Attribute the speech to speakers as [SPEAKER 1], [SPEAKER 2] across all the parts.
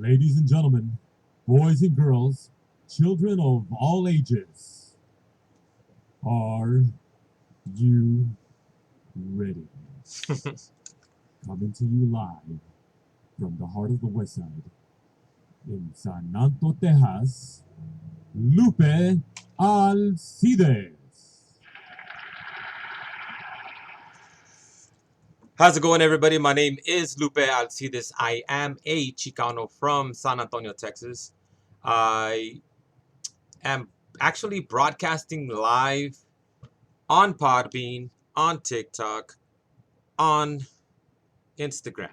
[SPEAKER 1] Ladies and gentlemen, boys and girls, children of all ages, are you ready? Coming to you live from the heart of the West Side in San Antonio, Texas, Lupe Alcides.
[SPEAKER 2] How's it going, everybody? My name is Lupe Alcides. I am a Chicano from San Antonio, Texas. I am actually broadcasting live on Podbean, on TikTok, on Instagram.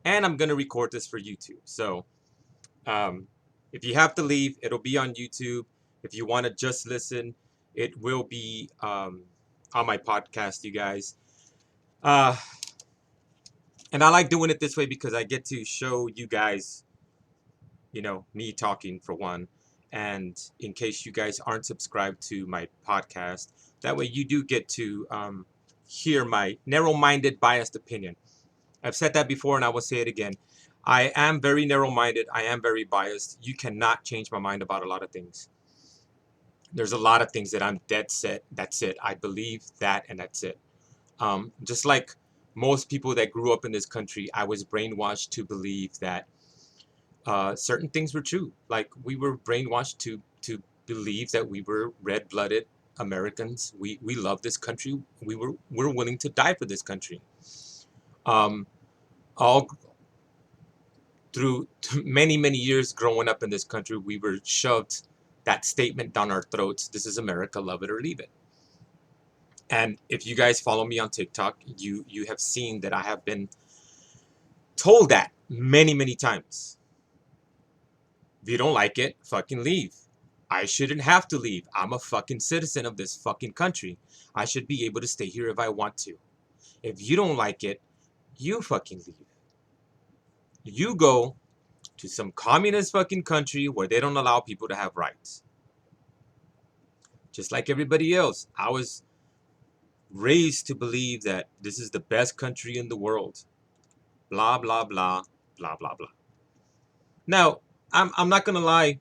[SPEAKER 2] And I'm going to record this for YouTube. So um, if you have to leave, it'll be on YouTube. If you want to just listen, it will be on my podcast, you guys. Uh, and I like doing it this way because I get to show you guys me talking for one. And in case you guys aren't subscribed to my podcast, that way you do get to hear my narrow minded, biased opinion. I've said that before and I will say it again. I am very narrow minded. I am very biased. You cannot change my mind about a lot of things. There's a lot of things that I'm dead set. That's it. I believe that and that's it. Just like most people that grew up in this country, I was brainwashed to believe that certain things were true. Like we were brainwashed to believe that we were red-blooded Americans. We love this country. We're willing to die for this country. Um, all through many years growing up in this country, we were shoved that statement down our throats. This is America, love it or leave it. And if you guys follow me on TikTok, you have seen that I have been told that many times. If you don't like it, fucking leave. I shouldn't have to leave. I'm a fucking citizen of this fucking country. I should be able to stay here if I want to. If you don't like it, you fucking leave. You go to some communist fucking country where they don't allow people to have rights. Just like everybody else, I was raised to believe that this is the best country in the world. Blah, blah, blah, blah, blah, blah. Now, I'm not going to lie.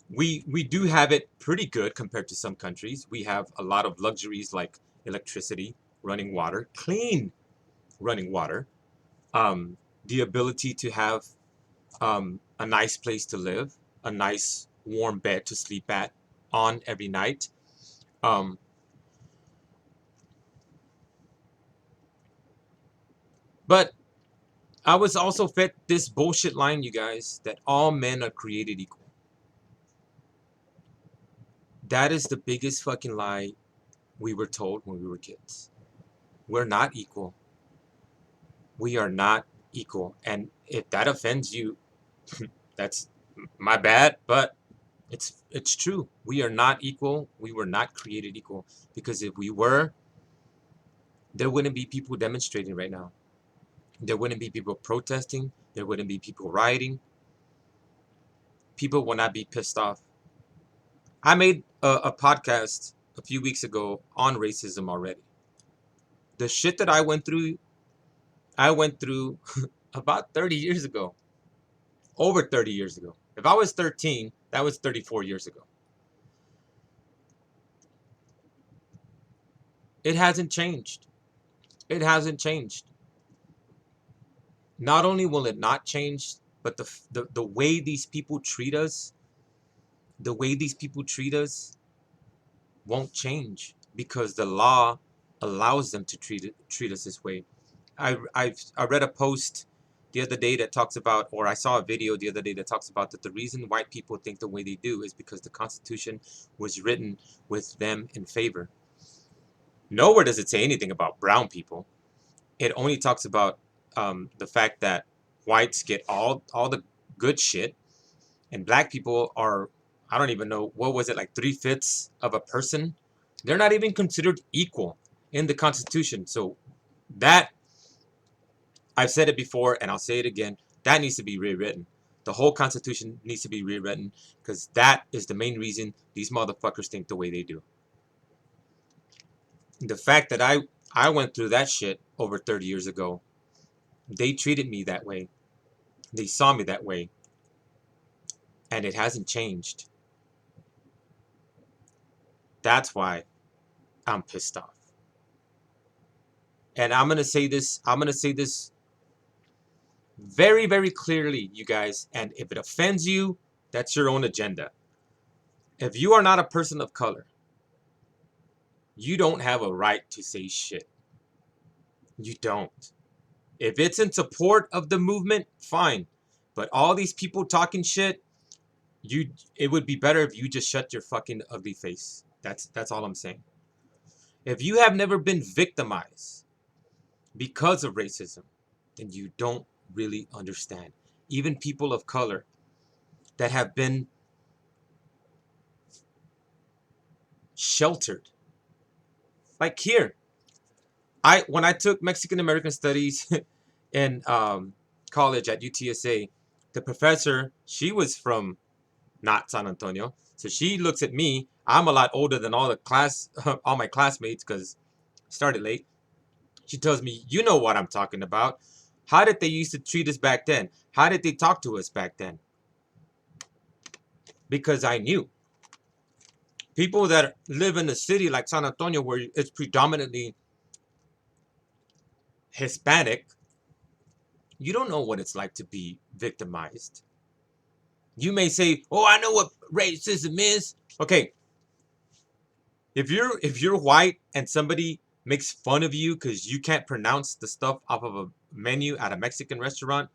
[SPEAKER 2] We do have it pretty good compared to some countries. We have a lot of luxuries like electricity, running water, clean running water, um, the ability to have a nice place to live, a nice warm bed to sleep at on every night. Um, but I was also fed this bullshit line, you guys, that all men are created equal. That is the biggest fucking lie we were told when we were kids. We're not equal. We are not equal. And if that offends you, that's my bad, but it's true. We are not equal. We were not created equal. Because if we were, there wouldn't be people demonstrating right now. There wouldn't be people protesting. There wouldn't be people rioting. People will not be pissed off. I made a podcast a few weeks ago on racism already. The shit that I went through about 30 years ago. Over 30 years ago. If I was 13, that was 34 years ago. It hasn't changed. It hasn't changed. Not only will it not change, but the way these people treat us, the way these people treat us won't change because the law allows them to treat us this way. I read a post the other day that talks about, or I saw a video the other day that talks about that the reason white people think the way they do is because the Constitution was written with them in favor. Nowhere does it say anything about brown people. It only talks about the fact that whites get all the good shit, and black people are, I don't even know, what was it, like 3/5 of a person? They're not even considered equal in the Constitution. So that, I've said it before and I'll say it again, that needs to be rewritten. The whole Constitution needs to be rewritten because that is the main reason these motherfuckers think the way they do. The fact that I went through that shit over 30 years ago, they treated me that way. They saw me that way. And it hasn't changed. That's why I'm pissed off. And I'm going to say this very, very clearly, you guys. And if it offends you, that's your own agenda. If you are not a person of color, you don't have a right to say shit. You don't. If it's in support of the movement, fine. But all these people talking shit, it would be better if you just shut your fucking ugly face. That's all I'm saying. If you have never been victimized because of racism, then you don't really understand. Even people of color that have been sheltered. Like here, when I took Mexican American Studies in college at UTSA, the professor, she was from not San Antonio, so she looks at me. I'm a lot older than all my classmates because I started late. She tells me, "You know what I'm talking about. How did they used to treat us back then? How did they talk to us back then?" Because I knew. People that live in a city like San Antonio, where it's predominantly Hispanic, you don't know what it's like to be victimized. You may say, "Oh, I know what racism is." Okay, if you're white and somebody makes fun of you because you can't pronounce the stuff off of a menu at a Mexican restaurant,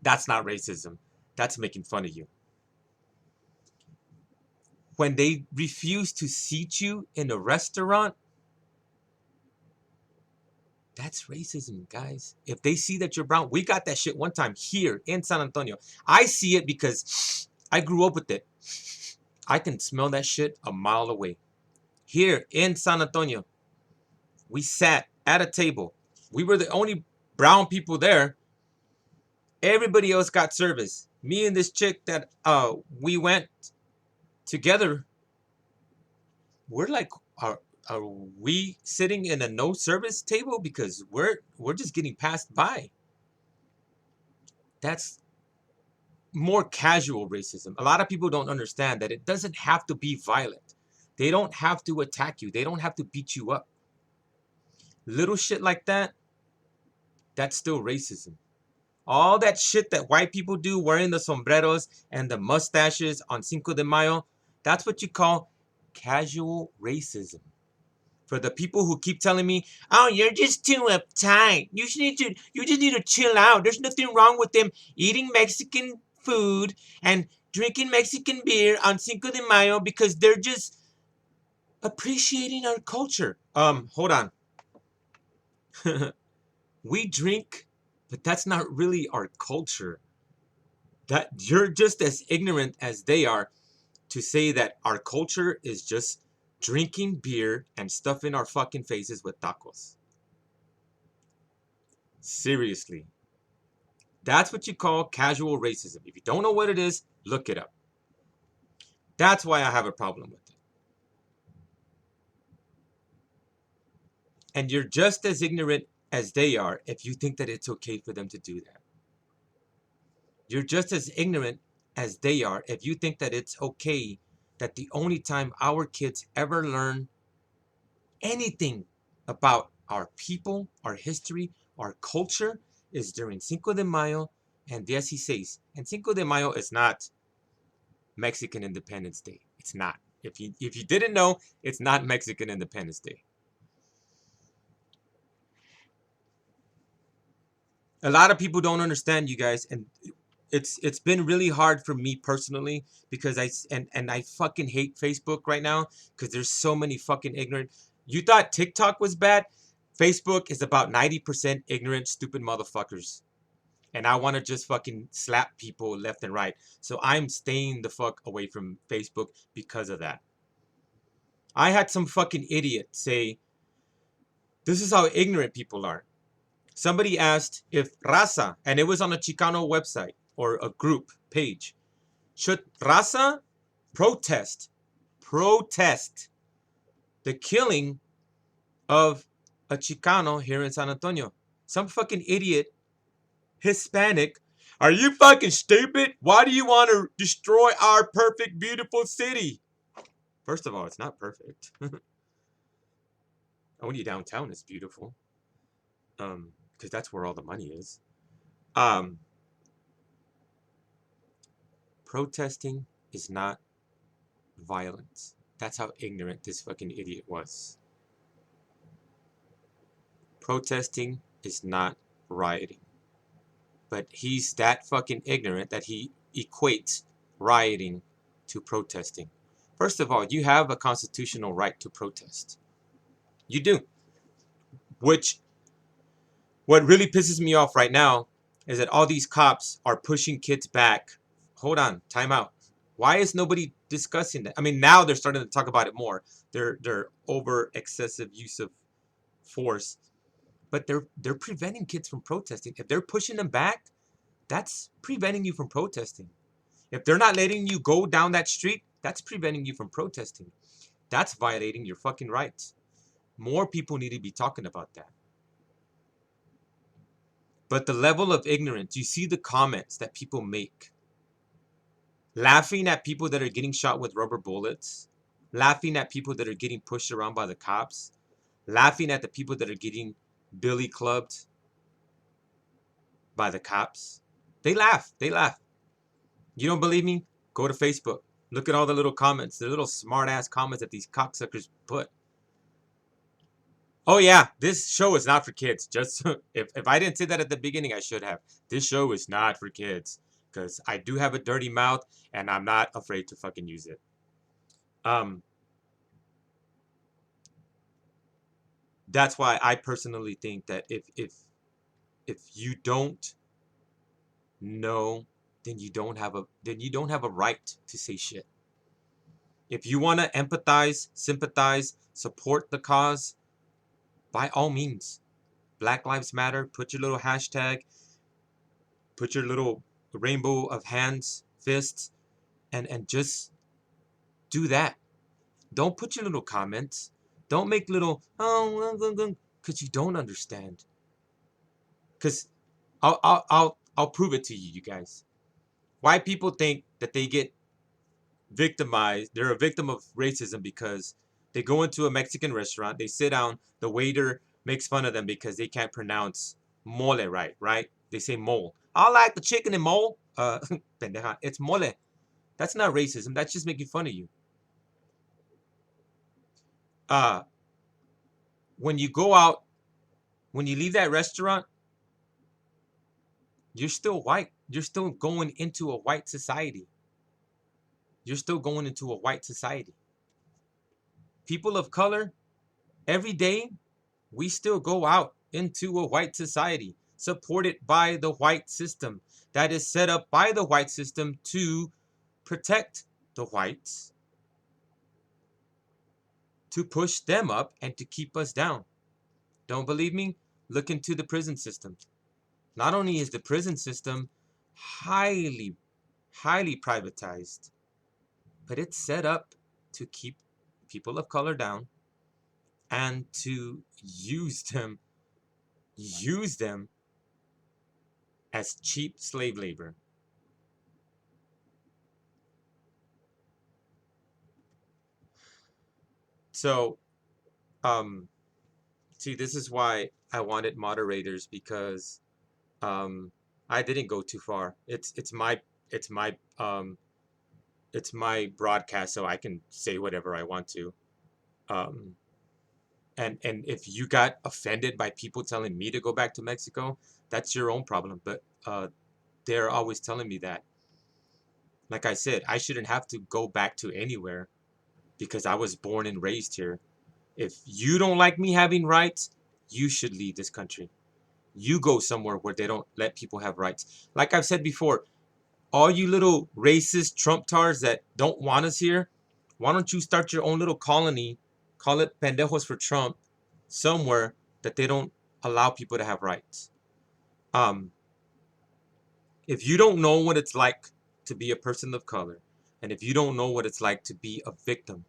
[SPEAKER 2] that's not racism. That's making fun of you. When they refuse to seat you in a restaurant, that's racism, guys. If they see that you're brown, we got that shit one time here in San Antonio. I see it because I grew up with it. I can smell that shit a mile away. Here in San Antonio, we sat at a table. We were the only brown people there. Everybody else got service. Me and this chick that we went together, we're like, are we sitting in a no service table because we're just getting passed by? That's more casual racism. A lot of people don't understand that it doesn't have to be violent. They don't have to attack you. They don't have to beat you up. Little shit like that, that's still racism. All that shit that white people do, wearing the sombreros and the mustaches on Cinco de Mayo, that's what you call casual racism. For the people who keep telling me, "Oh, you're just too uptight. You just need to chill out. There's nothing wrong with them eating Mexican food and drinking Mexican beer on Cinco de Mayo because they're just appreciating our culture." Hold on. We drink, but that's not really our culture. That you're just as ignorant as they are to say that our culture is just drinking beer and stuffing our fucking faces with tacos. Seriously. That's what you call casual racism. If you don't know what it is, look it up. That's why I have a problem with it. And you're just as ignorant as they are if you think that it's okay for them to do that. You're just as ignorant as they are if you think that it's okay that the only time our kids ever learn anything about our people, our history, our culture is during Cinco de Mayo and 16. And Cinco de Mayo is not Mexican Independence Day. It's not. If you didn't know, it's not Mexican Independence Day. A lot of people don't understand, you guys, and it's been really hard for me personally because I fucking hate Facebook right now because there's so many fucking ignorant. You thought TikTok was bad? Facebook is about 90% ignorant, stupid motherfuckers. And I want to just fucking slap people left and right. So I'm staying the fuck away from Facebook because of that. I had some fucking idiot say, "This is how ignorant people are." Somebody asked if Raza, and it was on a Chicano website or a group page, should Raza protest the killing of a Chicano here in San Antonio? Some fucking idiot Hispanic. Are you fucking stupid? Why do you want to destroy our perfect, beautiful city? First of all, it's not perfect. Only downtown is beautiful. Because that's where all the money is. Protesting is not violence. That's how ignorant this fucking idiot was. Protesting is not rioting. But he's that fucking ignorant that he equates rioting to protesting. First of all, you have a constitutional right to protest. You do. Which, what really pisses me off right now is that all these cops are pushing kids back. Hold on, time out. Why is nobody discussing that? I mean, now they're starting to talk about it more. They're over excessive use of force, but they're preventing kids from protesting. If they're pushing them back, that's preventing you from protesting. If they're not letting you go down that street, that's preventing you from protesting. That's violating your fucking rights. More people need to be talking about that. But the level of ignorance, you see the comments that people make. Laughing at people that are getting shot with rubber bullets. Laughing at people that are getting pushed around by the cops. Laughing at the people that are getting billy clubbed by the cops. They laugh. They laugh. You don't believe me? Go to Facebook. Look at all the little comments, the little smart-ass comments that these cocksuckers put. Oh yeah, this show is not for kids. Just if I didn't say that at the beginning, I should have. This show is not for kids because I do have a dirty mouth and I'm not afraid to fucking use it. That's why I personally think that if you don't know, then you don't have a right to say shit. If you want to empathize, sympathize, support the cause, by all means. Black Lives Matter, put your little hashtag, put your little rainbow of hands, fists, and just do that. Don't put your little comments. Don't make little, because you don't understand. Because I'll prove it to you, you guys. Why people think that they get victimized, they're a victim of racism because they go into a Mexican restaurant, they sit down, the waiter makes fun of them because they can't pronounce mole right? They say mole. I like the chicken and mole. Pendeja, it's mole. That's not racism. That's just making fun of you. When you go out, when you leave that restaurant, you're still white. You're still going into a white society. You're still going into a white society. People of color, every day, we still go out into a white society supported by the white system that is set up by the white system to protect the whites, to push them up and to keep us down. Don't believe me? Look into the prison system. Not only is the prison system highly privatized, but it's set up to keep people of color down and to use them as cheap slave labor. So, see, this is why I wanted moderators because I didn't go too far. It's my broadcast, so I can say whatever I want to. And if you got offended by people telling me to go back to Mexico, that's your own problem. But they're always telling me that. Like I said, I shouldn't have to go back to anywhere because I was born and raised here. If you don't like me having rights, you should leave this country. You go somewhere where they don't let people have rights. Like I've said before, all you little racist Trump-tards that don't want us here, why don't you start your own little colony, call it Pendejos for Trump, somewhere that they don't allow people to have rights. If you don't know what it's like to be a person of color, and if you don't know what it's like to be a victim,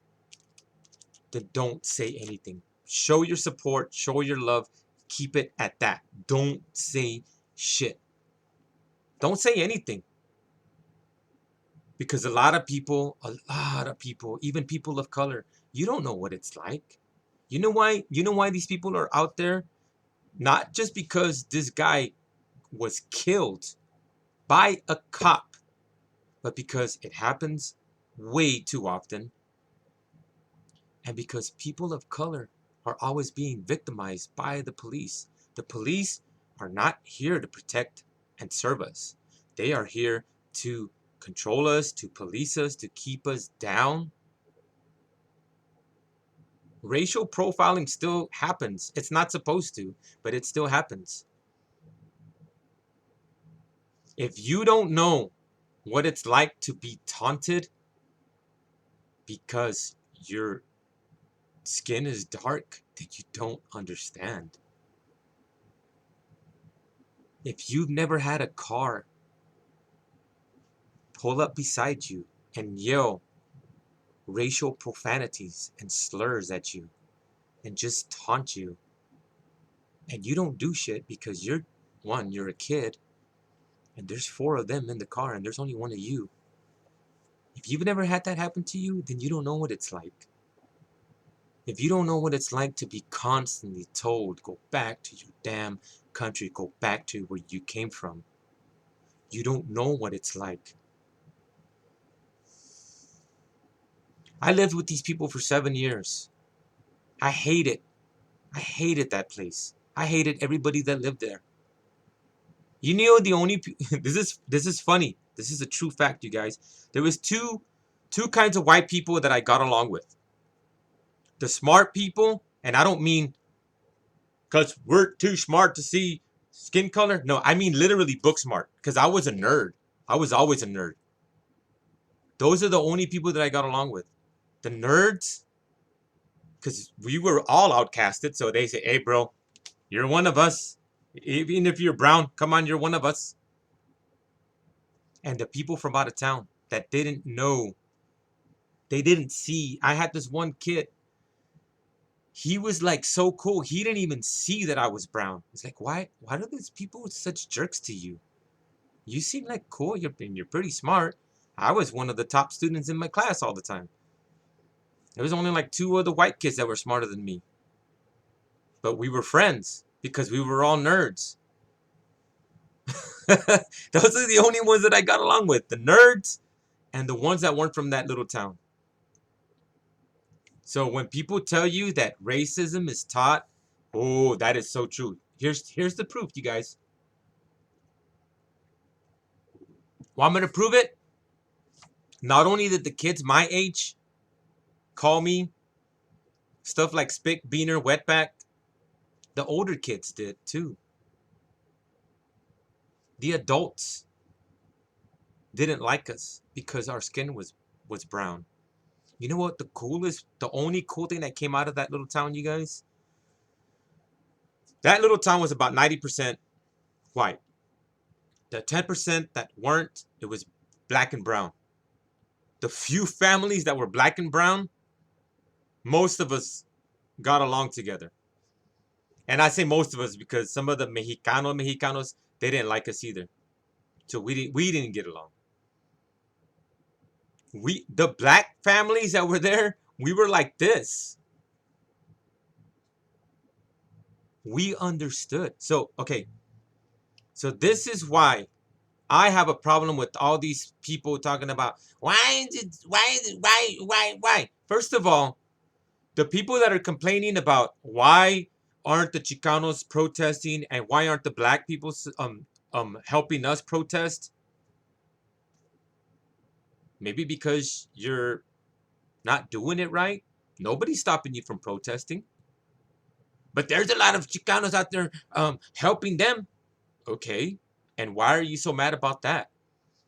[SPEAKER 2] then don't say anything. Show your support, show your love, keep it at that. Don't say shit. Don't say anything. Because a lot of people, even people of color, you don't know what it's like. You know why? You know why these people are out there? Not just because this guy was killed by a cop, but because it happens way too often, and because people of color are always being victimized by the police. The police are not here to protect and serve us. They are here to control us, to police us, to keep us down. Racial profiling still happens. It's not supposed to, but it still happens. If you don't know what it's like to be taunted because your skin is dark, then you don't understand. If you've never had a car pull up beside you and yell racial profanities and slurs at you and just taunt you, and you don't do shit because you're a kid, and there's 4 of them in the car and there's only 1 of you. If you've never had that happen to you, then you don't know what it's like. If you don't know what it's like to be constantly told, go back to your damn country, go back to where you came from, you don't know what it's like. I lived with these people for 7 years. I hate it. I hated that place. I hated everybody that lived there. You know, the only this is funny. This is a true fact, you guys. There was two kinds of white people that I got along with. The smart people, and I don't mean because we're too smart to see skin color. No, I mean literally book smart, because I was a nerd. I was always a nerd. Those are the only people that I got along with. The nerds, because we were all outcasted, so they say, hey, bro, you're one of us. Even if you're brown, come on, you're one of us. And the people from out of town that didn't know, they didn't see. I had this one kid. He was like so cool. He didn't even see that I was brown. It's like, why are these people such jerks to you? You seem like cool. You're pretty smart. I was one of the top students in my class all the time. There was only like 2 other white kids that were smarter than me. But we were friends because we were all nerds. Those are the only ones that I got along with. The nerds and the ones that weren't from that little town. So when people tell you that racism is taught, oh, that is so true. Here's the proof, you guys. Want me to prove it? Not only did the kids my age call me stuff like spick, beaner, wetback, the older kids did too. The adults didn't like us because our skin was brown. You know what the only cool thing that came out of that little town, you guys? That little town was about 90% white. The 10% that weren't, it was black and brown. The few families that were black and brown, most of us got along together. And I say most of us because some of the Mexicanos, they didn't like us either. So we didn't get along. The black families that were there, we were like this. We understood. So, okay. So this is why I have a problem with all these people talking about why. First of all, the people that are complaining about why aren't the Chicanos protesting and why aren't the black people helping us protest? Maybe because you're not doing it right. Nobody's stopping you from protesting. But there's a lot of Chicanos out there helping them. Okay. And why are you so mad about that?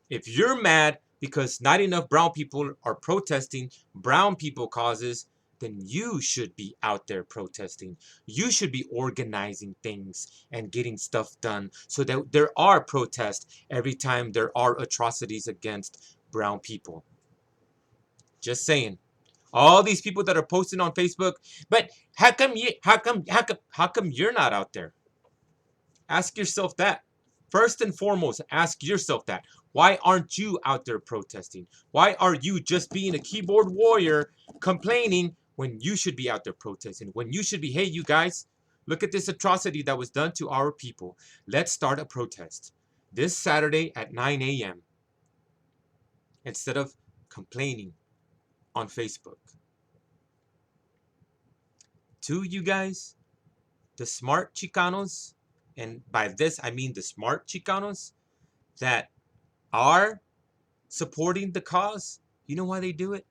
[SPEAKER 2] If you're mad because not enough brown people are protesting brown people causes, then you should be out there protesting. You should be organizing things and getting stuff done so that there are protests every time there are atrocities against brown people. Just saying. All these people that are posting on Facebook, but how come you're not out there? Ask yourself that. First and foremost, ask yourself that. Why aren't you out there protesting? Why are you just being a keyboard warrior complaining when you should be out there protesting? When you should be, hey, you guys, look at this atrocity that was done to our people. Let's start a protest this Saturday at 9 a.m. instead of complaining on Facebook. To you guys, the smart Chicanos, and by this I mean the smart Chicanos that are supporting the cause, you know why they do it?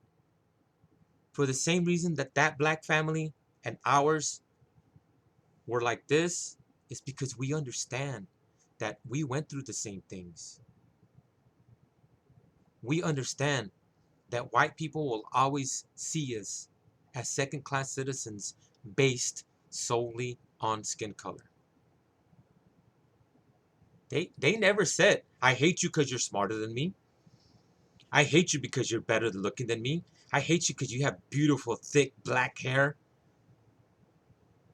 [SPEAKER 2] For the same reason that that black family and ours were like this, is because we understand that we went through the same things. We understand that white people will always see us as second-class citizens based solely on skin color. They never said, I hate you because you're smarter than me. I hate you because you're better looking than me. I hate you because you have beautiful, thick, black hair.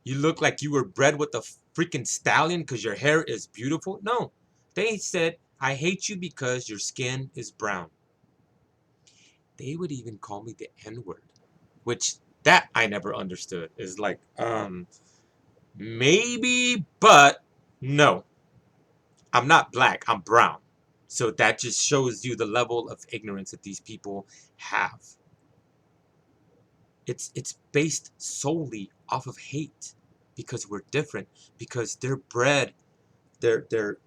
[SPEAKER 2] You look like you were bred with a freaking stallion because your hair is beautiful. No, they said, I hate you because your skin is brown. They would even call me the N-word, which that I never understood. Is like, maybe, but no. I'm not black, I'm brown. So that just shows you the level of ignorance that these people have. It's based solely off of hate because we're different, because they're bred, they're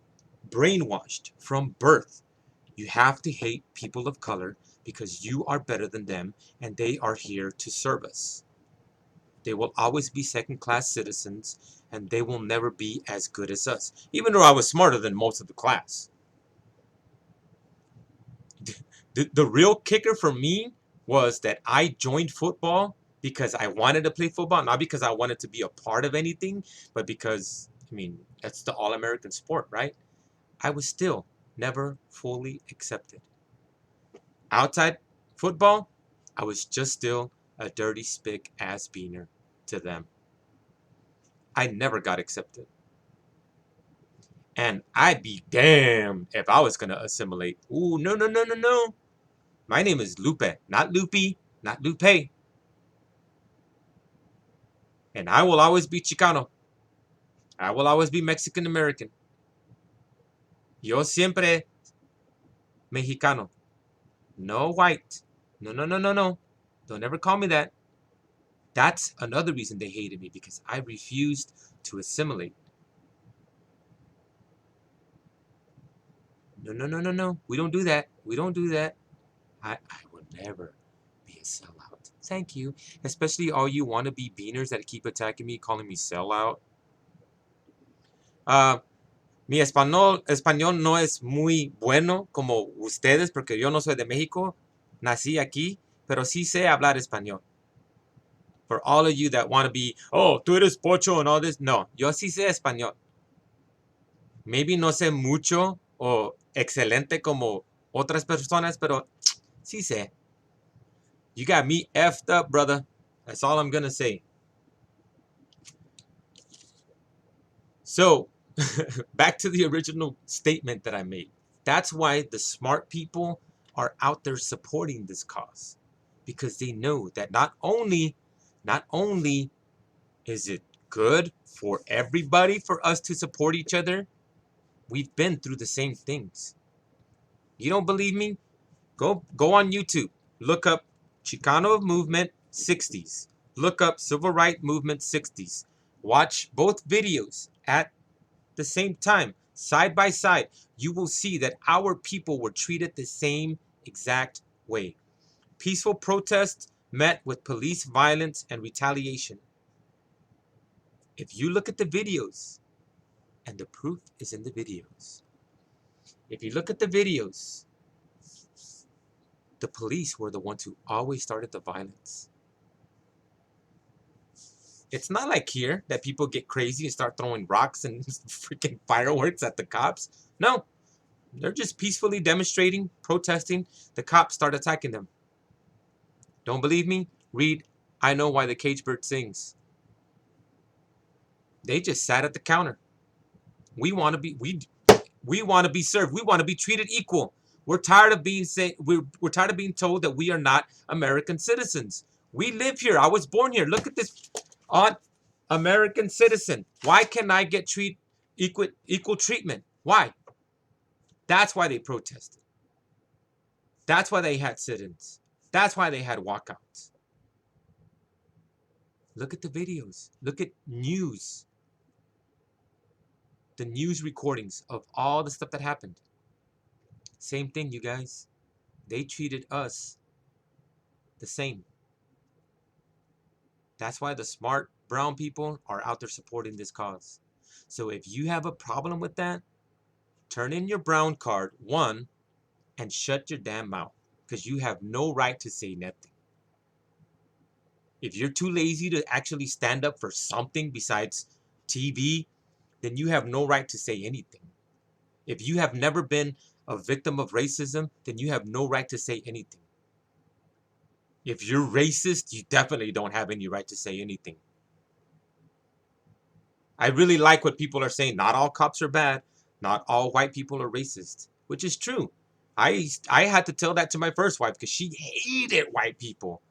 [SPEAKER 2] brainwashed from birth. You have to hate people of color because you are better than them and they are here to serve us. They will always be second-class citizens and they will never be as good as us, even though I was smarter than most of the class. The real kicker for me was that I joined football because I wanted to play football, not because I wanted to be a part of anything, but because, I mean, that's the all-American sport, right? I was still never fully accepted. Outside football, I was just still a dirty spick ass beaner to them. I never got accepted. And I'd be damned if I was going to assimilate. Ooh, no, no, no, no, no. My name is Lupe, not Lupe, not Lupe. And I will always be Chicano. I will always be Mexican American. Yo siempre Mexicano. No white. No, no, no, no, no. Don't ever call me that. That's another reason they hated me, because I refused to assimilate. No, no, no, no, no. We don't do that. We don't do that. I will never be a sellout. Thank you. Especially all you wannabe beaners that keep attacking me, calling me sellout. Mi español no es muy bueno como ustedes, porque yo no soy de México. Nací aquí, pero sí sé hablar español. For all of you that want to be, oh, tú eres pocho and all this. No, yo sí sé español. Maybe no sé mucho o excelente como otras personas, pero sí sé. You got me effed up, brother. That's all I'm going to say. So, back to the original statement that I made. That's why the smart people are out there supporting this cause, because they know that not only is it good for everybody for us to support each other, we've been through the same things. You don't believe me? Go on YouTube. Look up Chicano Movement 60s. Look up Civil Rights Movement 60s. Watch both videos at the same time, side by side. You will see that our people were treated the same exact way. Peaceful protests met with police violence and retaliation. If you look at the videos, and the proof is in the videos. If you look at the videos, the police were the ones who always started the violence. It's not like here that people get crazy and start throwing rocks and freaking fireworks at the cops. No, they're just peacefully demonstrating, protesting. The cops start attacking them. Don't believe me? Read I Know Why the Caged Bird Sings. They just sat at the counter. We We want to be served. We want to be treated equal. We're tired of being we're tired of being told that we are not American citizens. We live here. I was born here. Look at this on American citizen. Why can't I get equal treatment? Why? That's why they protested. That's why they had sit-ins. That's why they had walkouts. Look at the videos. Look at news. The news recordings of all the stuff that happened. Same thing, you guys. They treated us the same. That's why the smart brown people are out there supporting this cause. So if you have a problem with that, turn in your brown card, one, and shut your damn mouth, because you have no right to say nothing. If you're too lazy to actually stand up for something besides TV, then you have no right to say anything. If you have never been a victim of racism, then you have no right to say anything. If you're racist, you definitely don't have any right to say anything. I really like what people are saying. Not all cops are bad. Not all white people are racist, which is true. I had to tell that to my first wife because she hated white people.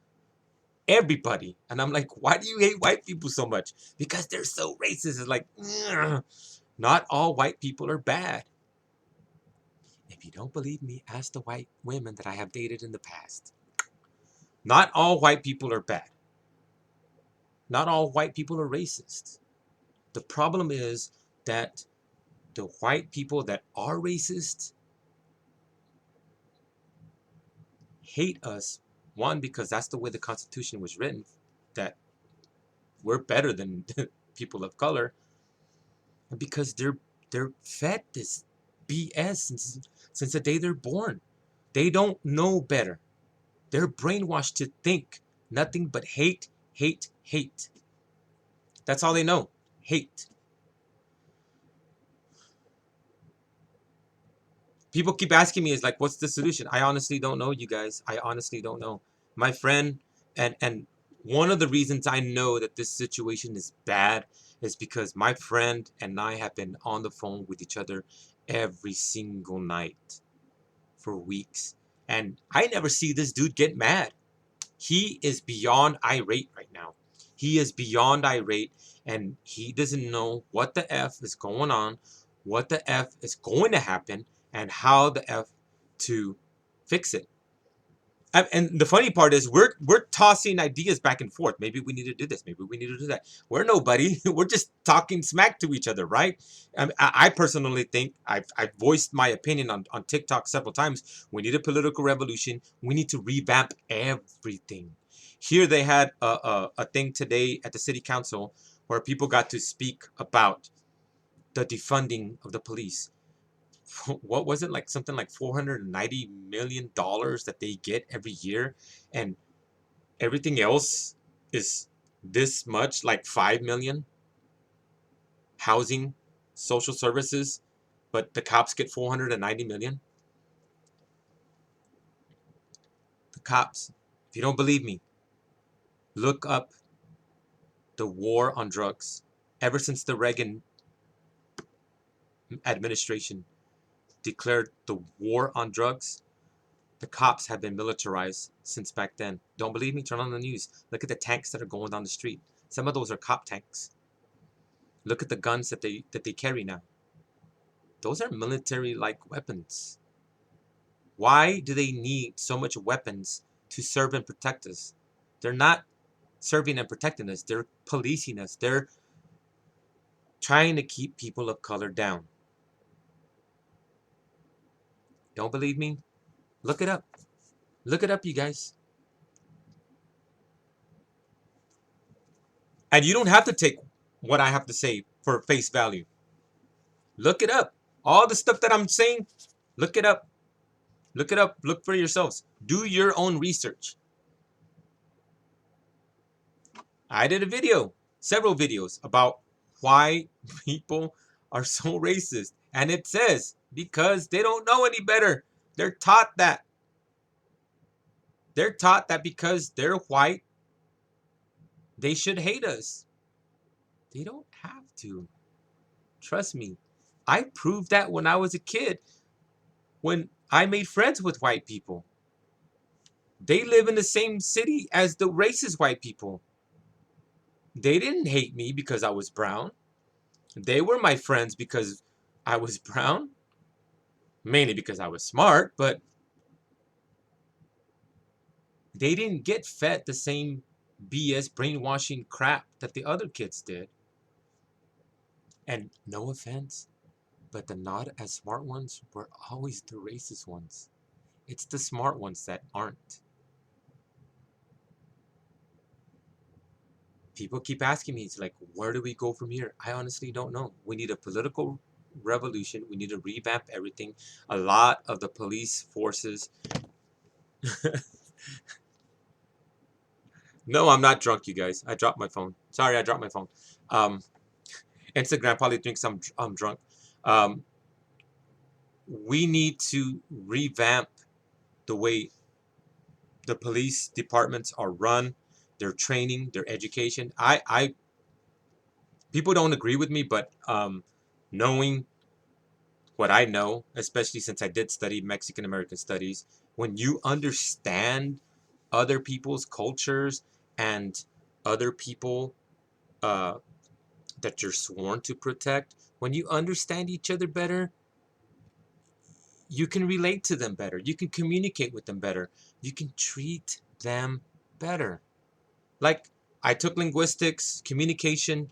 [SPEAKER 2] Everybody. And I'm like, why do you hate white people so much? Because they're so racist. It's like, ugh. Not all white people are bad. If you don't believe me, ask the white women that I have dated in the past. Not all white people are bad. Not all white people are racist. The problem is that the white people that are racist hate us. One, because that's the way the Constitution was written, that we're better than people of color, and because they're fed this BS since the day they're born. They don't know better. They're brainwashed to think nothing but hate, hate, hate. That's all they know. Hate. People keep asking me, is like, what's the solution? I honestly don't know, you guys. I honestly don't know. My friend, and one of the reasons I know that this situation is bad is because my friend and I have been on the phone with each other every single night for weeks. And I never see this dude get mad. He is beyond irate right now. He is beyond irate, and he doesn't know what the F is going on, what the F is going to happen, and how the F to fix it. And the funny part is we're tossing ideas back and forth. Maybe we need to do this. Maybe we need to do that. We're nobody. We're just talking smack to each other, right? I personally think I've voiced my opinion on TikTok several times. We need a political revolution. We need to revamp everything. Here they had a thing today at the city council where people got to speak about the defunding of the police. What was it, like something like $490 million that they get every year, and everything else is this much, like 5 million. Housing, social services, but the cops get 490 million. The cops, if you don't believe me, look up the war on drugs. Ever since the Reagan administration declared the war on drugs, the cops have been militarized since back then. Don't believe me? Turn on the news. Look at the tanks that are going down the street. Some of those are cop tanks. Look at the guns that they carry now. Those are military-like weapons. Why do they need so much weapons to serve and protect us? They're not serving and protecting us. They're policing us. They're trying to keep people of color down. Don't believe me? Look it up. Look it up, you guys. And you don't have to take what I have to say for face value. Look it up. All the stuff that I'm saying, look it up. Look it up. Look for yourselves. Do your own research. I did a video, several videos, about why people are so racist. And it says, because they don't know any better. They're taught that. They're taught that because they're white, they should hate us. They don't have to. Trust me. I proved that when I was a kid, when I made friends with white people. They live in the same city as the racist white people. They didn't hate me because I was brown. They were my friends because I was brown, mainly because I was smart, but they didn't get fed the same BS brainwashing crap that the other kids did. And no offense, but the not as smart ones were always the racist ones. It's the smart ones that aren't. People keep asking me, it's like, where do we go from here? I honestly don't know. We need a political revolution. We need to revamp everything. A lot of the police forces. No, I'm not drunk, you guys. I dropped my phone. Sorry, I dropped my phone. Um, Instagram probably thinks I'm drunk. Um, we need to revamp the way the police departments are run, their training, their education. I people don't agree with me, but knowing what I know, especially since I did study Mexican American studies, when you understand other people's cultures and other people uh, that you're sworn to protect, when you understand each other better, you can relate to them better. You can communicate with them better. You can treat them better. Like, I took linguistics, communication,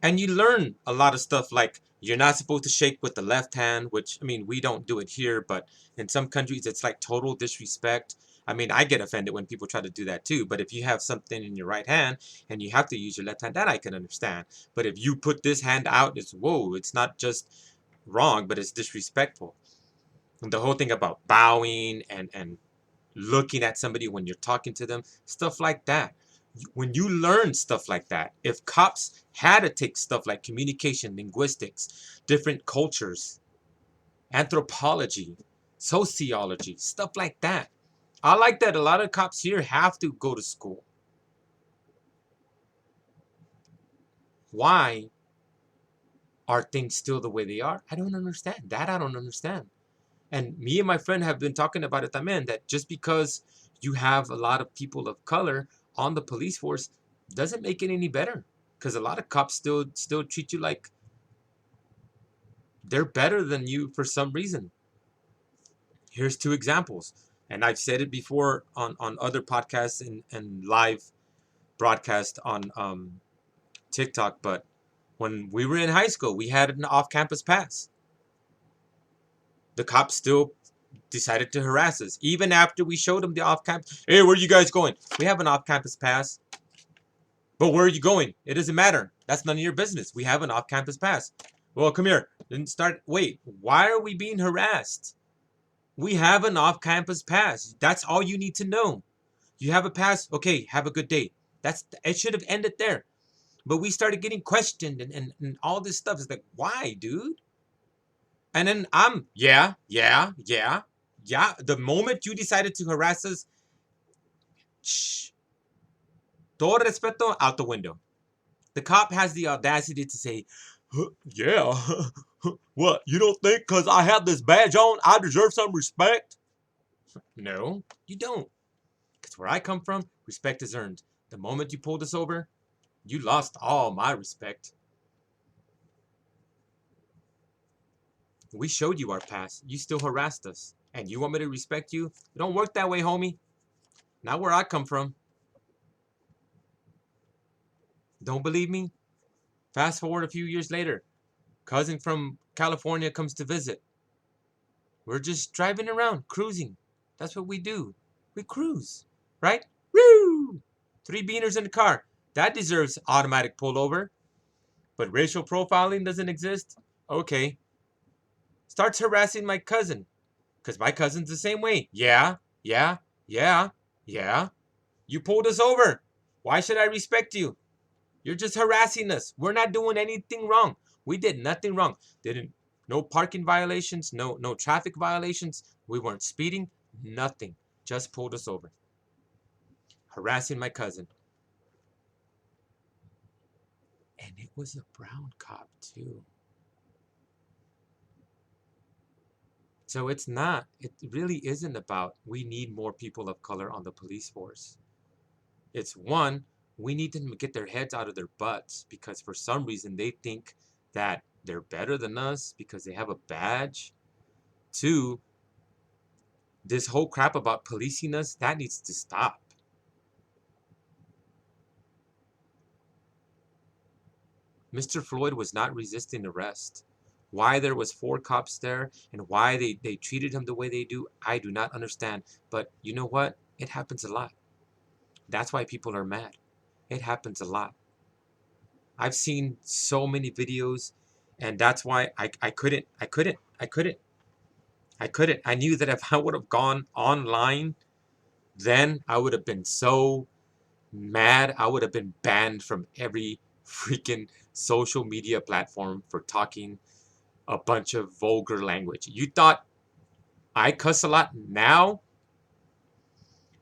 [SPEAKER 2] and you learn a lot of stuff like you're not supposed to shake with the left hand, which, I mean, we don't do it here, but in some countries it's like total disrespect. I mean, I get offended when people try to do that too, but if you have something in your right hand and you have to use your left hand, that I can understand. But if you put this hand out, it's whoa, it's not just wrong, but it's disrespectful. And the whole thing about bowing and looking at somebody when you're talking to them, stuff like that. When you learn stuff like that, if cops had to take stuff like communication, linguistics, different cultures, anthropology, sociology, stuff like that. I like that a lot of cops here have to go to school. Why are things still the way they are? I don't understand. That I don't understand. And me and my friend have been talking about it, también, that just because you have a lot of people of color on the police force doesn't make it any better. Because a lot of cops still treat you like they're better than you for some reason. Here's two examples. And I've said it before on other podcasts and live broadcast on TikTok, but when we were in high school, we had an off-campus pass. The cops still decided to harass us. Even after we showed them the off-campus, hey, where are you guys going? We have an off-campus pass. But where are you going? It doesn't matter. That's none of your business. We have an off-campus pass. Well, come here. Then start. Wait, why are we being harassed? We have an off-campus pass. That's all you need to know. You have a pass. Okay, have a good day. It should have ended there. But we started getting questioned and all this stuff. It's like, why, dude? And then yeah. The moment you decided to harass us, shh, todo respeto out the window. The cop has the audacity to say, "Huh, yeah, what, you don't think because I have this badge on, I deserve some respect?" No, you don't. Because where I come from, respect is earned. The moment you pulled us over, you lost all my respect. We showed you our past. You still harassed us. And you want me to respect you? It don't work that way, homie. Not where I come from. Don't believe me? Fast forward a few years later. Cousin from California comes to visit. We're just driving around, cruising. That's what we do. We cruise, right? Woo! Three beaners in the car. That deserves automatic pullover. But racial profiling doesn't exist? Okay. Starts harassing my cousin. Because my cousin's the same way. Yeah. Yeah. You pulled us over. Why should I respect you? You're just harassing us. We're not doing anything wrong. We did nothing wrong. Didn't no parking violations, no traffic violations. We weren't speeding, nothing. Just pulled us over. Harassing my cousin. And it was a brown cop too. So it's not, it really isn't about we need more people of color on the police force. It's one, we need them to get their heads out of their butts because for some reason they think that they're better than us because they have a badge. Two, this whole crap about policing us, that needs to stop. Mr. Floyd was not resisting arrest. Why there was 4 cops there and why they treated him the way they do, I do not understand. But you know what? It happens a lot. That's why people are mad. It happens a lot. I've seen so many videos, and that's why I couldn't. I knew that if I would have gone online, then I would have been so mad. I would have been banned from every freaking social media platform for talking a bunch of vulgar language. You thought I cuss a lot? Now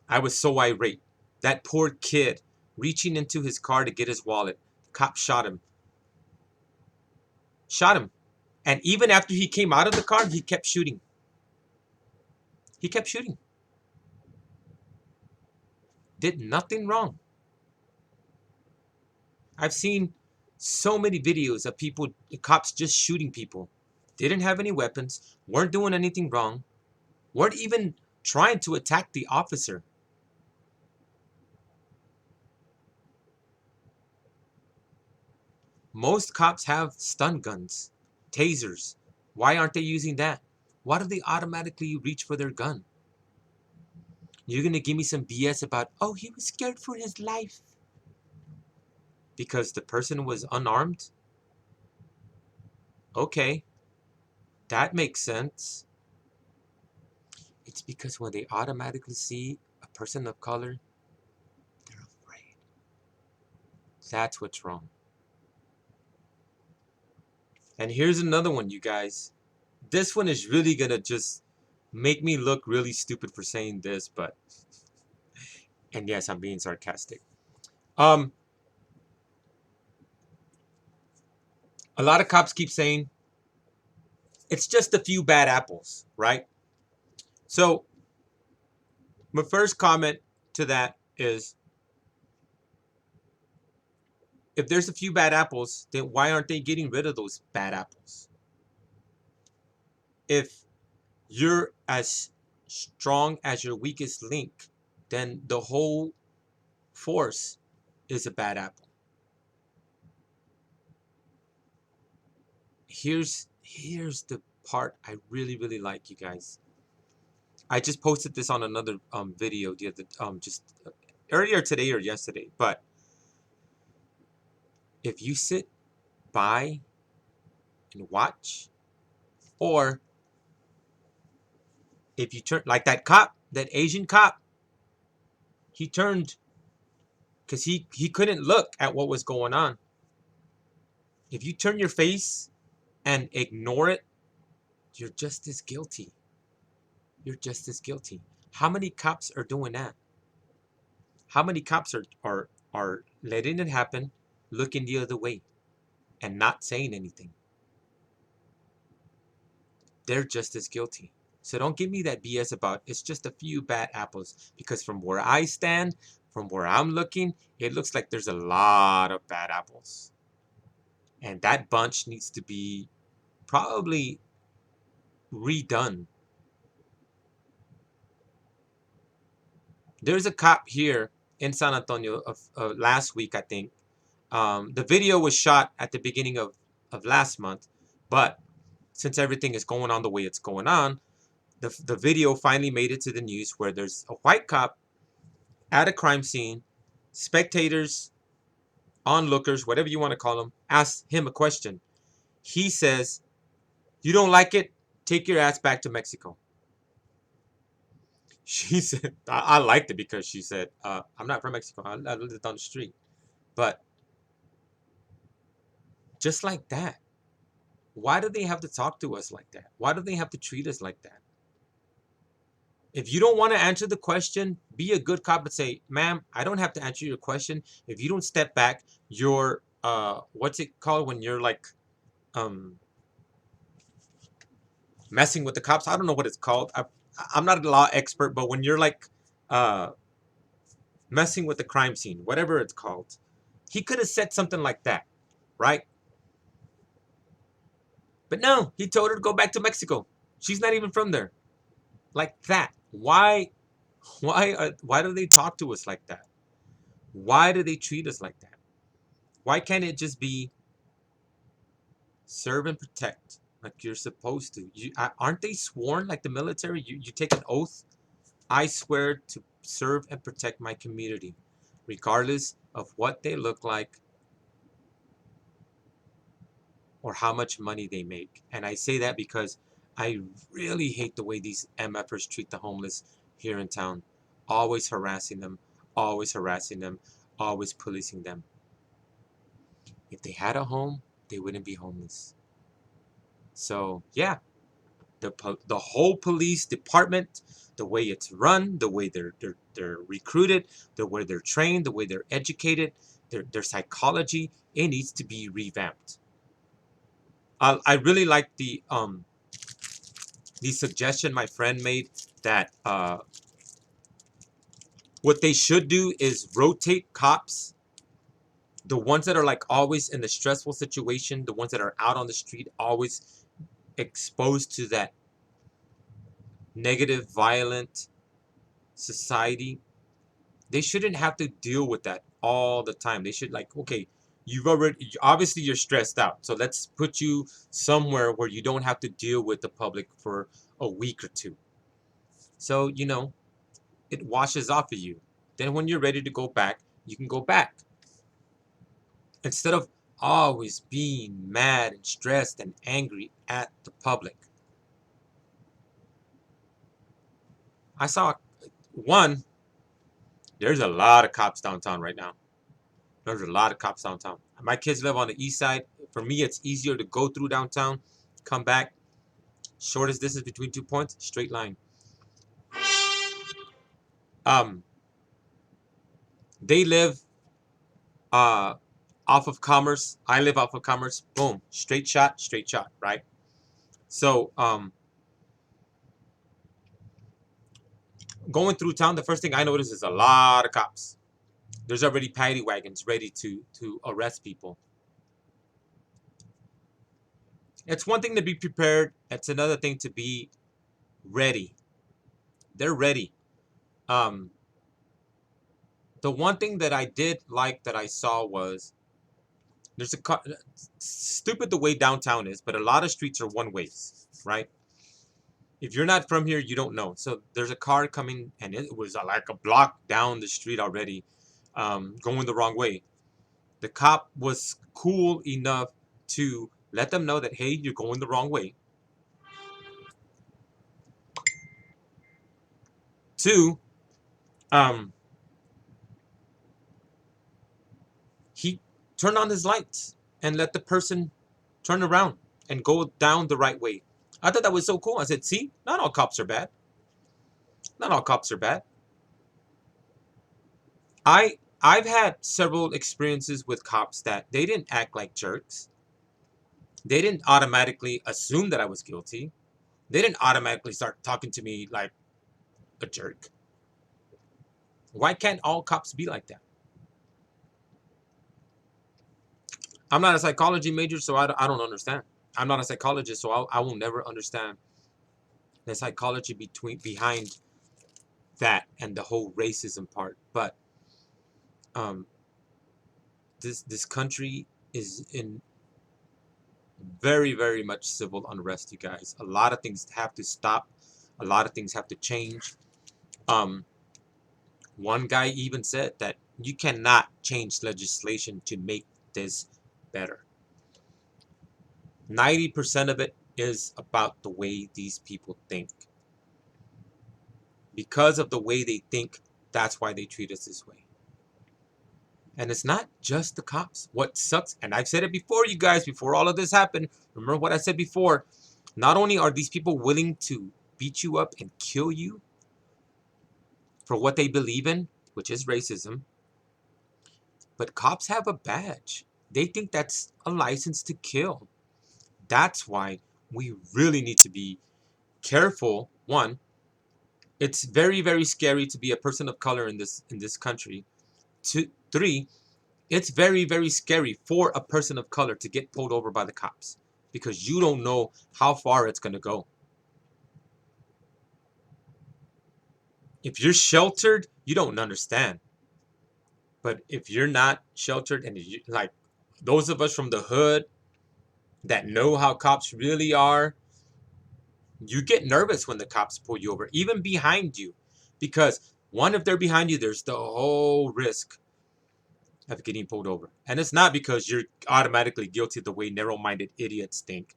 [SPEAKER 2] I was so irate. That poor kid reaching into his car to get his wallet. The cop shot him. Shot him. And even after he came out of the car, he kept shooting. He kept shooting. Did nothing wrong. I've seen so many videos of people, cops just shooting people. Didn't have any weapons, weren't doing anything wrong, weren't even trying to attack the officer. Most cops have stun guns, tasers. Why aren't they using that? Why do they automatically reach for their gun? You're going to give me some BS about, oh, he was scared for his life. Because the person was unarmed? Okay, that makes sense. It's because when they automatically see a person of color, they're afraid. That's what's wrong. And here's another one, you guys. This one is really going to just make me look really stupid for saying this, but... And yes, I'm being sarcastic. A lot of cops keep saying, it's just a few bad apples, right? So, my first comment to that is, if there's a few bad apples, then why aren't they getting rid of those bad apples? If you're as strong as your weakest link, then the whole force is a bad apple. Here's the part I really like, you guys. I just posted this on another video the other just earlier today or yesterday. But if you sit by and watch, or if you turn like that cop, that Asian cop, he turned because he couldn't look at what was going on. If you turn your face and ignore it, you're just as guilty. You're just as guilty. How many cops are doing that? How many cops are letting it happen, looking the other way, and not saying anything? They're just as guilty. So don't give me that BS about it's just a few bad apples, because from where I stand, from where I'm looking, it looks like there's a lot of bad apples. And that bunch needs to be probably redone. There's a cop here in San Antonio of last week, I think. The video was shot at the beginning of last month, but since everything is going on the way it's going on, the video finally made it to the news where there's a white cop at a crime scene. Spectators, onlookers, whatever you want to call them, ask him a question. He says, "You don't like it? Take your ass back to Mexico." She said, I liked it because she said, I'm not from Mexico. I lived down the street. But just like that, why do they have to talk to us like that? Why do they have to treat us like that? If you don't want to answer the question, be a good cop and say, ma'am, I don't have to answer your question. If you don't step back, you're, what's it called when you're like, messing with the cops. I don't know what it's called. I'm not a law expert, but when you're like uh, messing with the crime scene, whatever it's called, he could have said something like that, right? But no, he told her to go back to Mexico. She's not even from there. Like that. Why? Why do they talk to us like that? Why do they treat us like that? Why can't it just be serve and protect like you're supposed to? Aren't they sworn like the military? You take an oath. I swear to serve and protect my community, regardless of what they look like or how much money they make. And I say that because I really hate the way these MFers treat the homeless here in town. Always harassing them, always harassing them, always policing them. If they had a home, they wouldn't be homeless. So, yeah, the whole police department, the way it's run, the way they're recruited, the way they're trained, the way they're educated, their psychology, it needs to be revamped. I really like the suggestion my friend made that what they should do is rotate cops, the ones that are like always in the stressful situation, the ones that are out on the street, always exposed to that negative, violent society. They shouldn't have to deal with that all the time. They should like, okay, you've already obviously you're stressed out, so let's put you somewhere where you don't have to deal with the public for a week or two. So it washes off of you. Then when you're ready to go back, you can go back. Instead of always being mad and stressed and angry at the public. I saw one, there's a lot of cops downtown right now. There's a lot of cops downtown. My kids live on the east side. For me, it's easier to go through downtown, come back. Shortest distance between 2 points, straight line. Um, they live off of Commerce. I live off of Commerce. Boom, straight shot, right? So going through town, the first thing I notice is a lot of cops. There's already paddy wagons ready to arrest people. It's one thing to be prepared. It's another thing to be ready. They're ready. Um, the one thing that I did like that I saw was there's a stupid the way downtown is, but a lot of streets are one ways, right? If you're not from here, you don't know. So there's a car coming, and it was like a block down the street already, going the wrong way. The cop was cool enough to let them know that, hey, you're going the wrong way. Two, um, he turned on his lights and let the person turn around and go down the right way. I thought that was so cool. I said, see, not all cops are bad. Not all cops are bad. I've had several experiences with cops that they didn't act like jerks. They didn't automatically assume that I was guilty. They didn't automatically start talking to me like a jerk. Why can't all cops be like that? I'm not a psychology major, so I don't understand. I'm not a psychologist, so I will never understand the psychology behind that and the whole racism part. But um, this country is in very, very much civil unrest, you guys. A lot of things have to stop. A lot of things have to change. Um, One guy even said that you cannot change legislation to make this better. 90% of it is about the way these people think. Because of the way they think, that's why they treat us this way. And it's not just the cops. What sucks, and I've said it before, you guys, before all of this happened, remember what I said before, not only are these people willing to beat you up and kill you for what they believe in, which is racism, but cops have a badge. They think that's a license to kill. That's why we really need to be careful. One, it's very, very scary to be a person of color in this country. Two, three, it's very, very scary for a person of color to get pulled over by the cops because you don't know how far it's going to go. If you're sheltered, you don't understand. But if you're not sheltered, and you, like those of us from the hood that know how cops really are, you get nervous when the cops pull you over, even behind you, because one, if they're behind you, there's the whole risk of getting pulled over. And it's not because you're automatically guilty the way narrow-minded idiots think.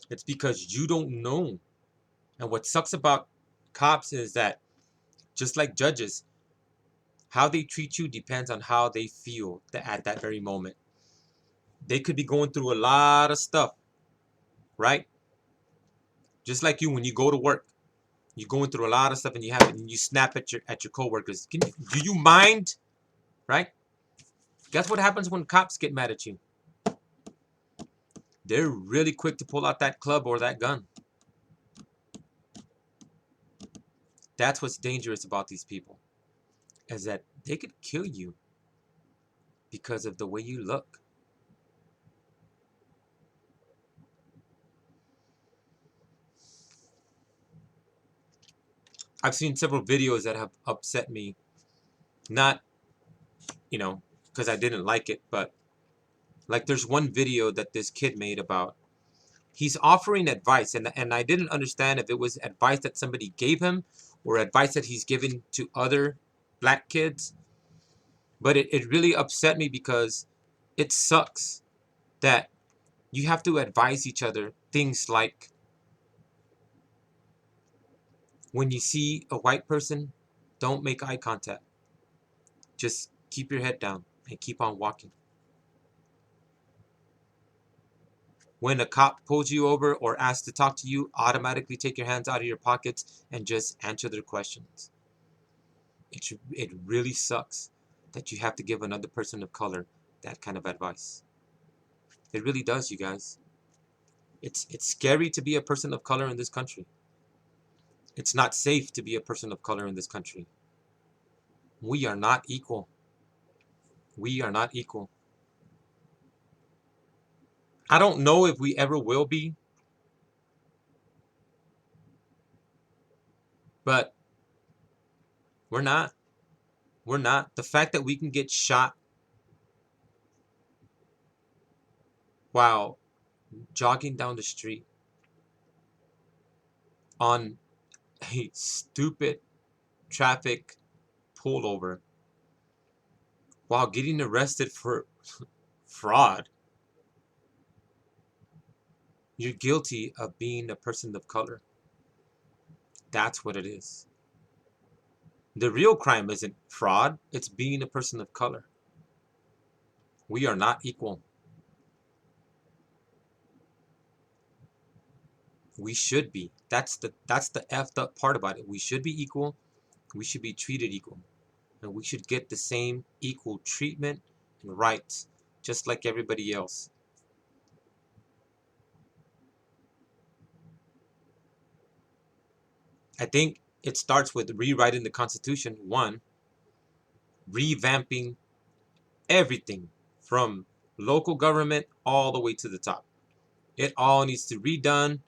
[SPEAKER 2] It's because you don't know. And what sucks about cops is that, just like judges, how they treat you depends on how they feel at that very moment. They could be going through a lot of stuff, right? Just like you, when you go to work, you're going through a lot of stuff, and you snap at your coworkers. Do you mind? Right? Guess what happens when cops get mad at you? They're really quick to pull out that club or that gun. That's what's dangerous about these people, is that they could kill you because of the way you look. I've seen several videos that have upset me, not, because I didn't like it, but like there's one video that this kid made about, he's offering advice, and I didn't understand if it was advice that somebody gave him or advice that he's given to other black kids. But it really upset me because it sucks that you have to advise each other things like, when you see a white person, don't make eye contact. Just keep your head down and keep on walking. When a cop pulls you over or asks to talk to you, automatically take your hands out of your pockets and just answer their questions. It really sucks that you have to give another person of color that kind of advice. It really does, you guys. It's scary to be a person of color in this country. It's not safe to be a person of color in this country. We are not equal. We are not equal. I don't know if we ever will be, but we're not. We're not. The fact that we can get shot while jogging down the street on a stupid traffic pullover while getting arrested for fraud, you're guilty of being a person of color. That's what it is. The real crime isn't fraud, it's being a person of color. We are not equal. We should be. That's the effed up part about it. We should be equal. We should be treated equal. And we should get the same equal treatment and rights, just like everybody else. I think it starts with rewriting the Constitution. One, revamping everything from local government all the way to the top. It all needs to be redone.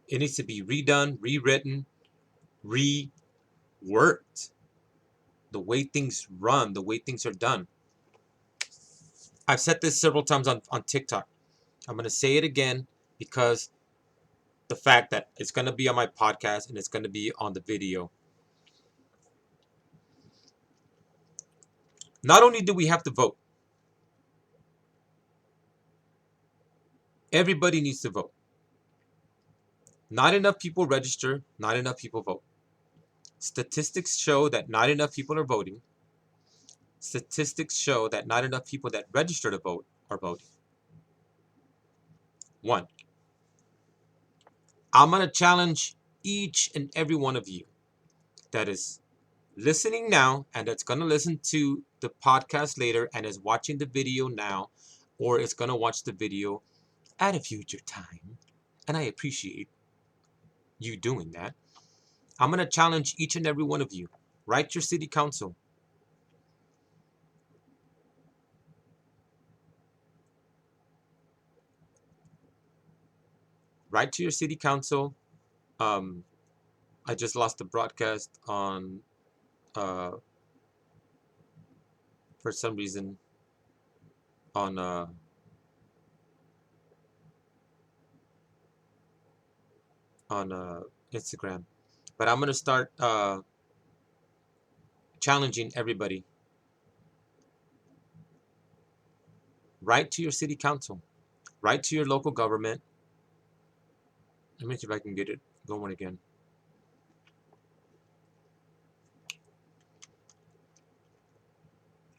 [SPEAKER 2] It needs to be redone, rewritten, reworked. The way things run, the way things are done. I've said this several times on TikTok. I'm going to say it again because the fact that it's going to be on my podcast and it's going to be on the video. Not only do we have to vote, everybody needs to vote. Not enough people register, not enough people vote. Statistics show that not enough people are voting. Statistics show that not enough people that register to vote are voting. One, I'm going to challenge each and every one of you that is listening now and that's going to listen to the podcast later and is watching the video now, or is going to watch the video at a future time, and I appreciate you doing that. I'm going to challenge each and every one of you. Write your city council. Write to your city council. I just lost the broadcast on, for some reason, on Instagram. But I'm going to start challenging everybody. Write to your city council. Write to your local government. Let me see if I can get it going again.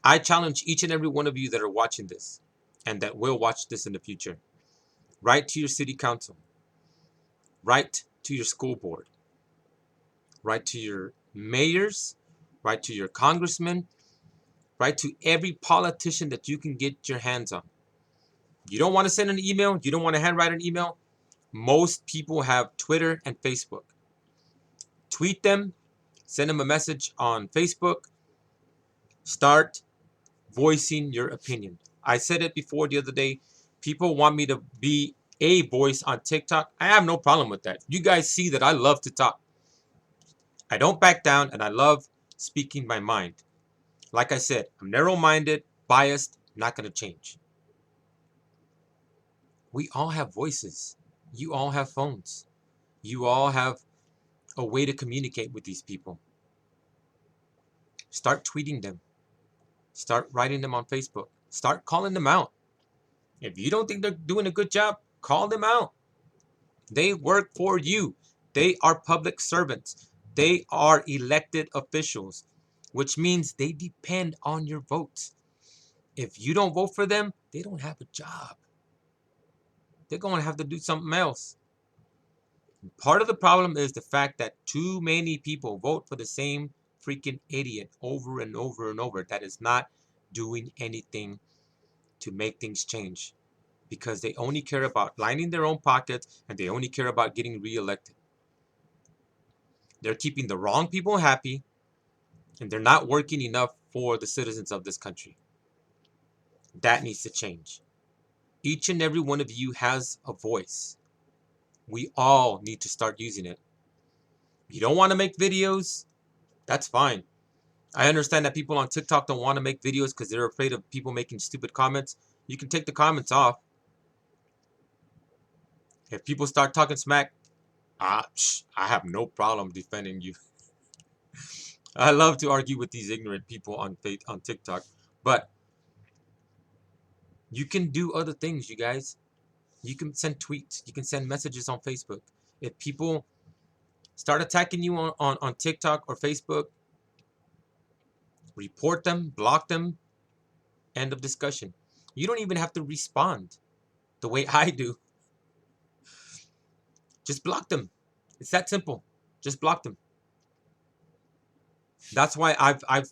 [SPEAKER 2] I challenge each and every one of you that are watching this and that will watch this in the future. Write to your city council. Write to your school board. Write to your mayors. Write to your congressmen. Write to every politician that you can get your hands on. You don't want to send an email. You don't want to handwrite an email. Most people have Twitter and Facebook. Tweet them. Send them a message on Facebook. Start voicing your opinion. I said it before the other day. People want me to be a voice on TikTok. I have no problem with that. You guys see that I love to talk. I don't back down, and I love speaking my mind. Like I said, I'm narrow-minded, biased, not going to change. We all have voices. You all have phones. You all have a way to communicate with these people. Start tweeting them. Start writing them on Facebook. Start calling them out. If you don't think they're doing a good job, call them out. They work for you. They are public servants. They are elected officials, which means they depend on your votes. If you don't vote for them, they don't have a job. They're going to have to do something else. Part of the problem is the fact that too many people vote for the same freaking idiot over and over and over that is not doing anything to make things change, because they only care about lining their own pockets and they only care about getting reelected. They're keeping the wrong people happy, and they're not working enough for the citizens of this country. That needs to change. Each and every one of you has a voice. We all need to start using it. You don't want to make videos? That's fine. I understand that people on TikTok don't want to make videos because they're afraid of people making stupid comments. You can take the comments off. If people start talking smack, I have no problem defending you. I love to argue with these ignorant people on TikTok, but you can do other things, you guys. You can send tweets. You can send messages on Facebook. If people start attacking you on TikTok or Facebook, report them, block them, end of discussion. You don't even have to respond the way I do. Just block them. It's that simple. Just block them. That's why I've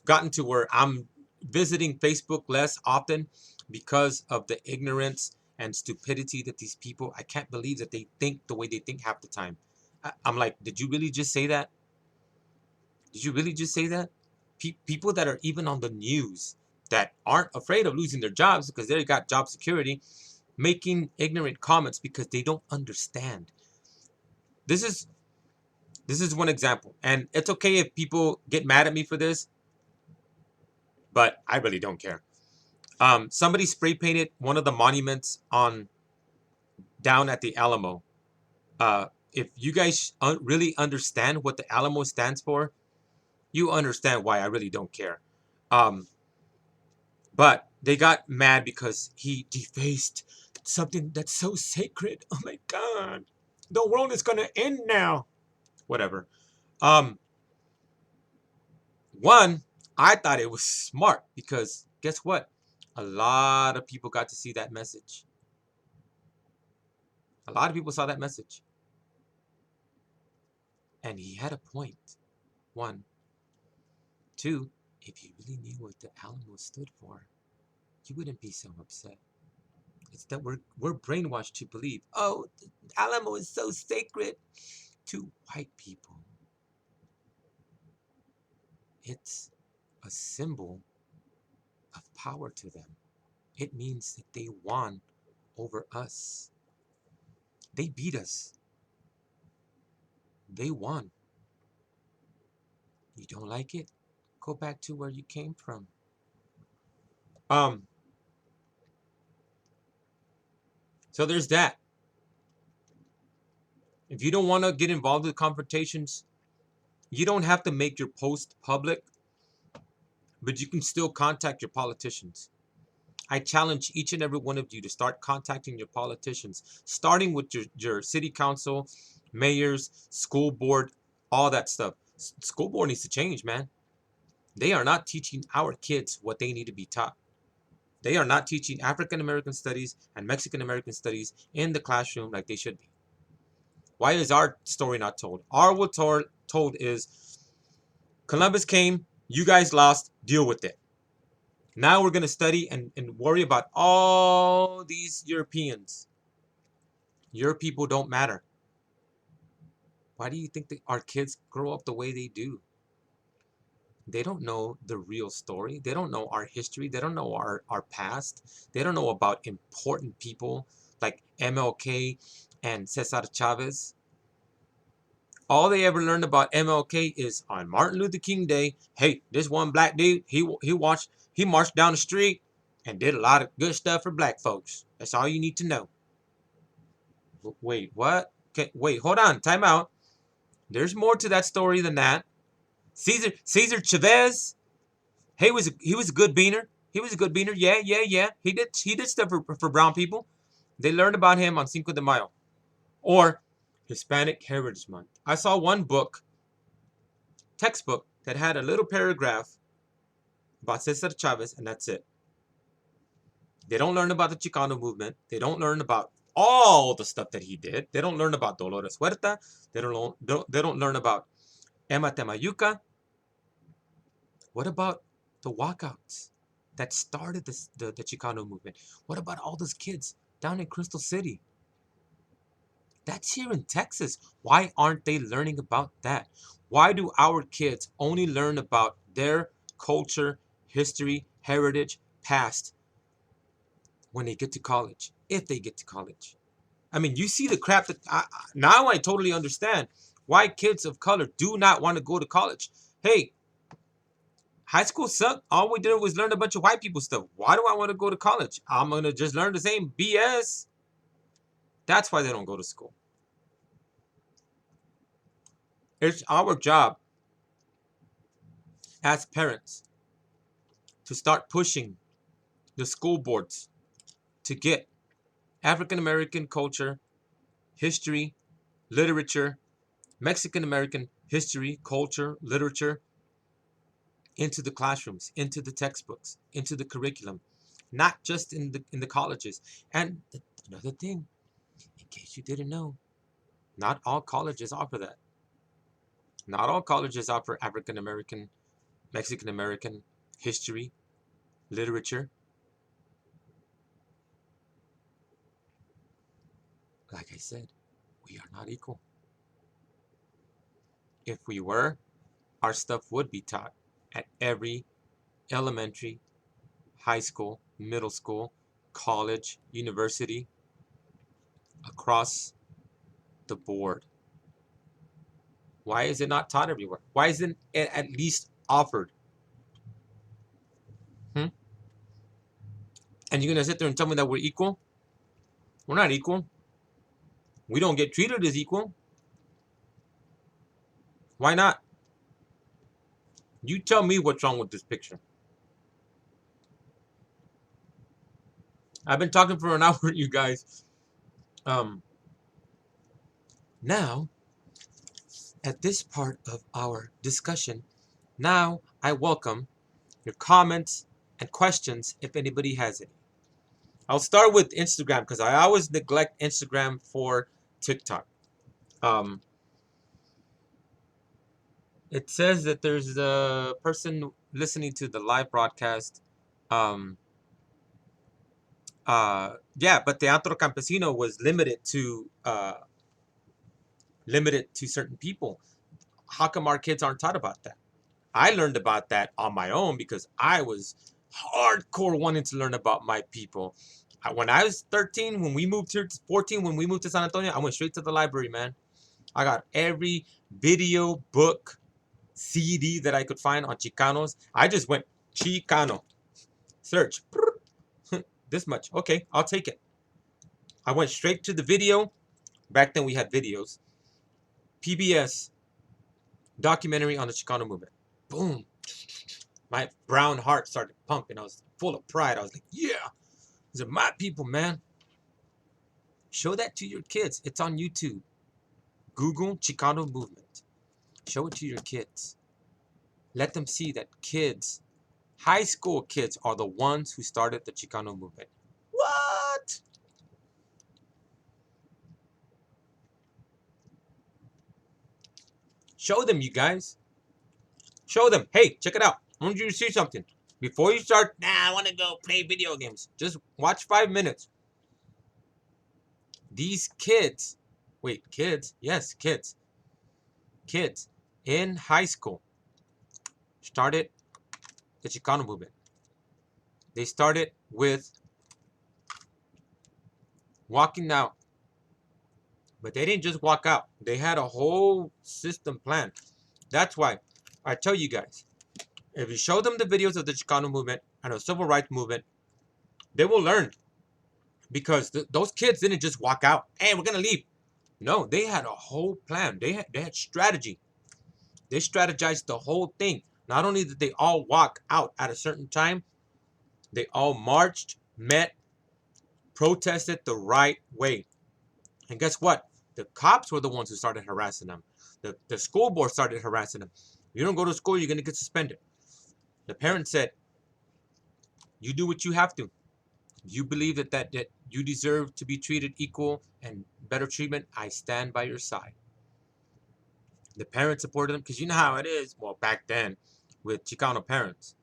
[SPEAKER 2] gotten to where I'm visiting Facebook less often, because of the ignorance and stupidity that these people, I can't believe that they think the way they think half the time. I'm like, did you really just say that? Did you really just say that? People that are even on the news that aren't afraid of losing their jobs because they got job security, making ignorant comments because they don't understand. This is one example, and it's okay if people get mad at me for this, but I really don't care. Somebody spray painted one of the monuments on down at the Alamo. If you guys really understand what the Alamo stands for, you understand why I really don't care. But they got mad because he defaced something that's so sacred. Oh my God, the world is gonna end now. Whatever. One, I thought it was smart because guess what? A lot of people got to see that message. A lot of people saw that message. And he had a point. One. Two, if you really knew what the Alamo stood for, you wouldn't be so upset. It's that we're brainwashed to believe, oh, Alamo is so sacred to white people. It's a symbol of power to them. It means that they won over us. They beat us. They won. You don't like it? Go back to where you came from. Um, so there's that. If you don't want to get involved with confrontations, you don't have to make your post public, but you can still contact your politicians. I challenge each and every one of you to start contacting your politicians, starting with your city council, mayors, school board, all that stuff. School board needs to change, man. They are not teaching our kids what they need to be taught. They are not teaching African American studies and Mexican American studies in the classroom like they should be. Why is our story not told? Our what told is Columbus came, you guys lost, deal with it. Now we're going to study and worry about all these Europeans. Your people don't matter. Why do you think that our kids grow up the way they do? They don't know the real story. They don't know our history. They don't know our past. They don't know about important people like MLK and Cesar Chavez. All they ever learned about MLK is on Martin Luther King Day. Hey, this one black dude, he marched down the street and did a lot of good stuff for black folks. That's all you need to know. Wait, what? Okay, wait, hold on, time out. There's more to that story than that. Cesar Chavez, he was a good beaner. He was a good beaner. Yeah, yeah, yeah. He did stuff for brown people. They learned about him on Cinco de Mayo or Hispanic Heritage Month. I saw one textbook that had a little paragraph about Cesar Chavez, and that's it. They don't learn about the Chicano movement. They don't learn about all the stuff that he did. They don't learn about Dolores Huerta. They don't learn about Emma Temayuca. What about the walkouts that started the Chicano movement? What about all those kids down in Crystal City? That's here in Texas. Why aren't they learning about that? Why do our kids only learn about their culture, history, heritage, past when they get to college? If they get to college. I mean, you see the crap that now I totally understand why kids of color do not want to go to college. Hey, high school sucked. All we did was learn a bunch of white people stuff. Why do I want to go to college? I'm going to just learn the same BS. That's why they don't go to school. It's our job as parents to start pushing the school boards to get African American culture, history, literature, Mexican American history, culture, literature into the classrooms, into the textbooks, into the curriculum, not just in the colleges. And another thing, in case you didn't know, not all colleges offer that. Not all colleges offer African American, Mexican American history, literature. Like I said, we are not equal. If we were, our stuff would be taught at every elementary, high school, middle school, college, university, across the board. Why is it not taught everywhere? Why isn't it at least offered? Hmm? And you're going to sit there and tell me that we're equal? We're not equal. We don't get treated as equal. Why not? You tell me what's wrong with this picture. I've been talking for an hour, you guys. Now, at this part of our discussion, now I welcome your comments and questions if anybody has any. I'll start with Instagram because I always neglect Instagram for TikTok. Um, it says that there's a person listening to the live broadcast. Um, Yeah, but Teatro Campesino was limited to certain people. How come our kids aren't taught about that? I learned about that on my own because I was hardcore wanting to learn about my people. When I was 13, when we moved here, 14, when we moved to San Antonio, I went straight to the library, man. I got every video, book, CD that I could find on Chicanos. I just went Chicano, search, this much. Okay, I'll take it. I went straight to the video. Back then we had videos. PBS documentary on the Chicano movement. Boom. My brown heart started pumping. I was full of pride. I was like, yeah, these are my people, man. Show that to your kids. It's on YouTube. Google Chicano movement. Show it to your kids. Let them see that kids, high school kids, are the ones who started the Chicano movement. What? Show them, you guys. Show them. Hey, check it out. I want you to see something. Before you start, I want to go play video games. Just watch 5 minutes. These kids, wait, kids? Yes, kids. Kids in high school started the Chicano movement. They started with walking out. But they didn't just walk out. They had a whole system planned. That's why I tell you guys, if you show them the videos of the Chicano movement and the civil rights movement, they will learn. Because those kids didn't just walk out. Hey, we're going to leave. No, they had a whole plan. They had strategy. They strategized the whole thing. Not only did they all walk out at a certain time, they all marched, met, protested the right way. And guess what? The cops were the ones who started harassing them. The school board started harassing them. You don't go to school, you're going to get suspended. The parents said, you do what you have to. You believe that you deserve to be treated equal and better treatment, I stand by your side. The parents supported them because you know how it is, well, back then with Chicano parents.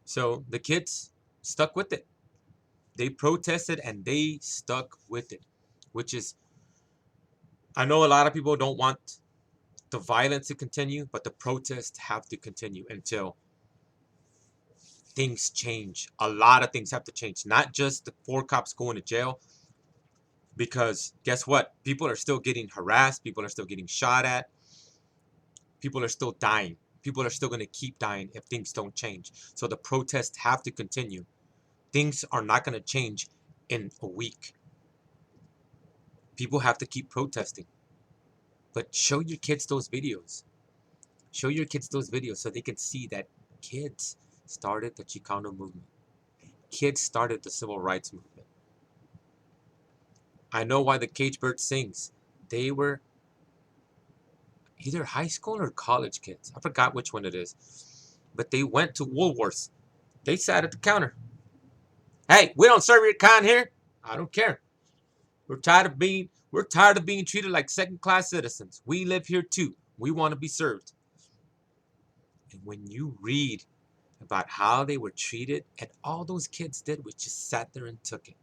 [SPEAKER 2] So the kids stuck with it. They protested and they stuck with it, which is, I know a lot of people don't want the violence to continue, but the protests have to continue until things change. A lot of things have to change, not just the 4 cops going to jail, because guess what? People are still getting harassed. People are still getting shot at. People are still dying. People are still going to keep dying if things don't change. So the protests have to continue. Things are not going to change in a week. People have to keep protesting. But show your kids those videos. Show your kids those videos so they can see that kids started the Chicano movement. Kids started the civil rights movement. I know why the Cage Bird sings. They were either high school or college kids. I forgot which one it is. But they went to Woolworths. They sat at the counter. Hey, we don't serve your kind here. I don't care. We're tired of being treated like second-class citizens. We live here too. We want to be served. And when you read about how they were treated, and all those kids did was just sat there and took it.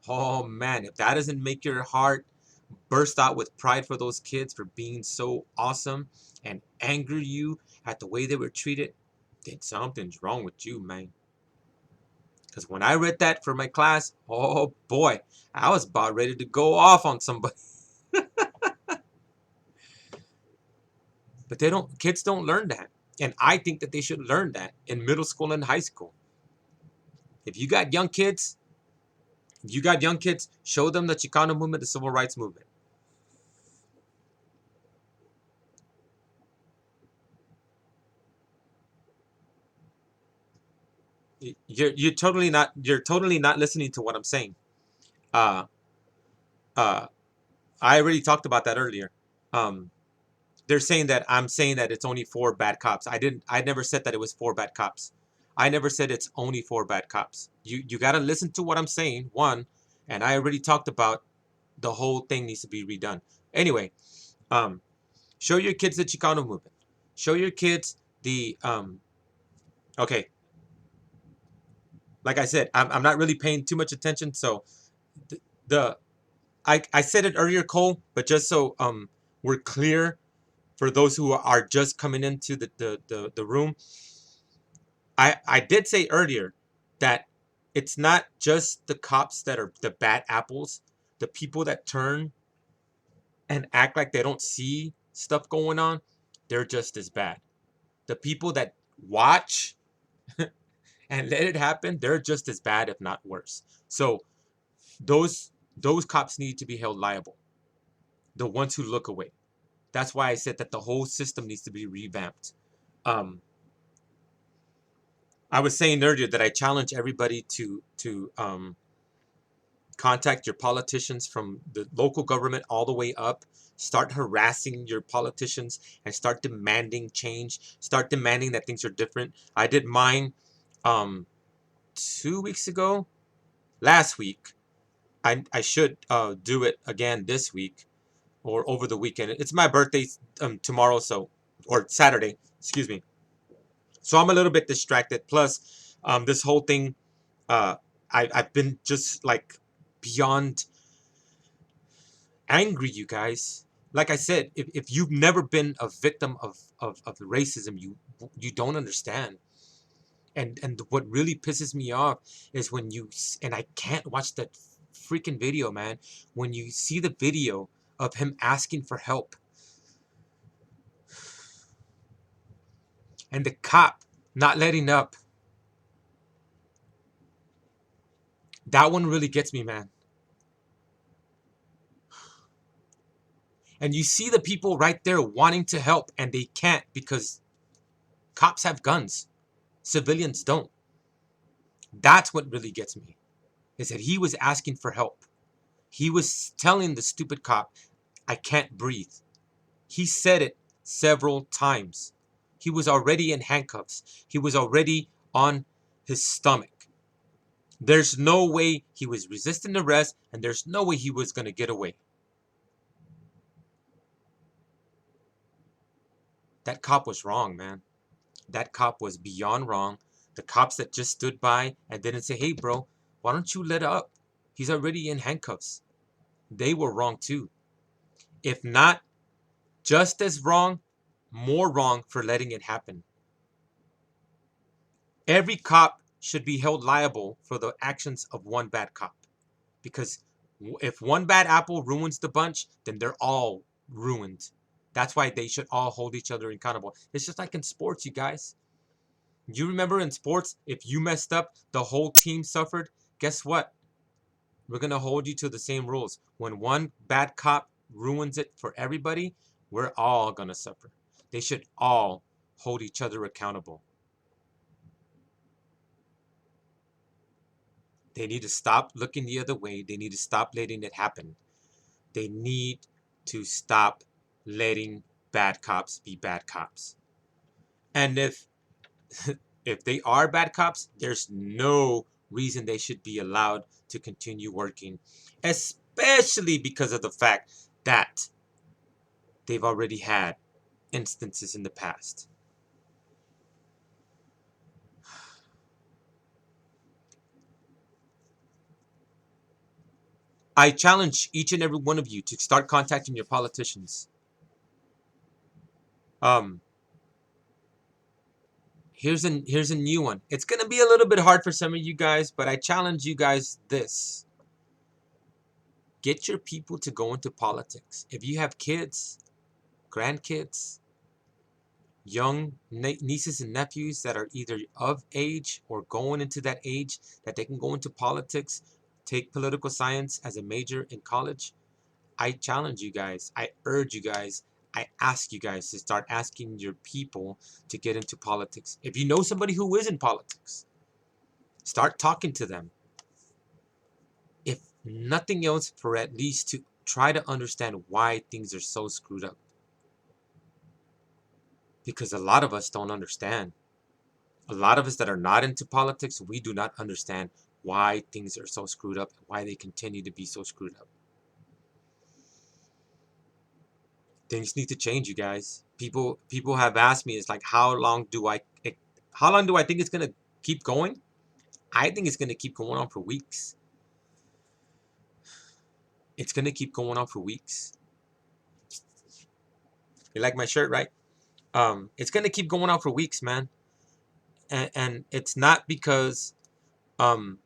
[SPEAKER 2] Oh man, if that doesn't make your heart burst out with pride for those kids for being so awesome and anger you at the way they were treated, then something's wrong with you, man. Because when I read that for my class, oh boy, I was about ready to go off on somebody. But kids don't learn that. And I think that they should learn that in middle school and high school. If you got young kids, show them the Chicano movement, the civil rights movement. You're totally not listening to what I'm saying. Uh, uh, I already talked about that earlier. They're saying that I'm saying that it's only 4 bad cops. I never said that it was 4 bad cops. I never said it's only 4 bad cops. You got to listen to what I'm saying, one, and I already talked about the whole thing needs to be redone. Anyway, show your kids the Chicano movement. Show your kids the okay. like I said, I'm not really paying too much attention. So the I said it earlier, Cole, but just so we're clear for those who are just coming into the room, I did say earlier that it's not just the cops that are the bad apples. The people that turn and act like they don't see stuff going on, they're just as bad. The people that watch and let it happen, they're just as bad, if not worse. So those those cops need to be held liable. The ones who look away. That's why I said that the whole system needs to be revamped. Um, I was saying earlier that I challenge everybody to contact your politicians from the local government all the way up. Start harassing your politicians and start demanding change. Start demanding that things are different. I did mine 2 weeks ago, last week. I should do it again this week or over the weekend. It's my birthday tomorrow, so or Saturday, excuse me. So I'm a little bit distracted. Plus, this whole thing, uh, I've been just like beyond angry, you guys. Like I said, if you've never been a victim of racism, you don't understand. And what really pisses me off is when and I can't watch that freaking video, man. When you see the video of him asking for help and the cop not letting up, that one really gets me, man. And you see the people right there wanting to help and they can't because cops have guns, civilians don't. That's what really gets me, is that he was asking for help. He was telling the stupid cop, I can't breathe. He said it several times. He was already in handcuffs. He was already on his stomach. There's no way he was resisting arrest, and there's no way he was going to get away. That cop was wrong, man. That cop was beyond wrong. The cops that just stood by and didn't say, hey, bro, why don't you let up? He's already in handcuffs. They were wrong too. If not just as wrong, more wrong for letting it happen. Every cop should be held liable for the actions of one bad cop. Because if one bad apple ruins the bunch, then they're all ruined. That's why they should all hold each other accountable. It's just like in sports, you guys. You remember in sports, if you messed up, the whole team suffered. Guess what? We're going to hold you to the same rules. When one bad cop ruins it for everybody, we're all going to suffer. They should all hold each other accountable. They need to stop looking the other way. They need to stop letting it happen. They need to stop letting bad cops be bad cops. And if they are bad cops, there's no reason they should be allowed to continue working, especially because of the fact that they've already had instances in the past. I challenge each and every one of you to start contacting your politicians. Here's a new one. It's going to be a little bit hard for some of you guys, but I challenge you guys this. Get your people to go into politics. If you have kids, grandkids, young nieces and nephews that are either of age or going into that age that they can go into politics, take political science as a major in college, I challenge you guys. I urge you guys. I ask you guys to start asking your people to get into politics. If you know somebody who is in politics, start talking to them. If nothing else, for at least to try to understand why things are so screwed up. Because a lot of us don't understand. A lot of us that are not into politics, we do not understand why things are so screwed up, why they continue to be so screwed up. Things need to change, you guys. People have asked me, it's like, how long do I think it's gonna keep going? I think it's going to keep going on for weeks. It's going to keep going on for weeks. You like my shirt, right? It's going to keep going on for weeks, man. And it's not because um,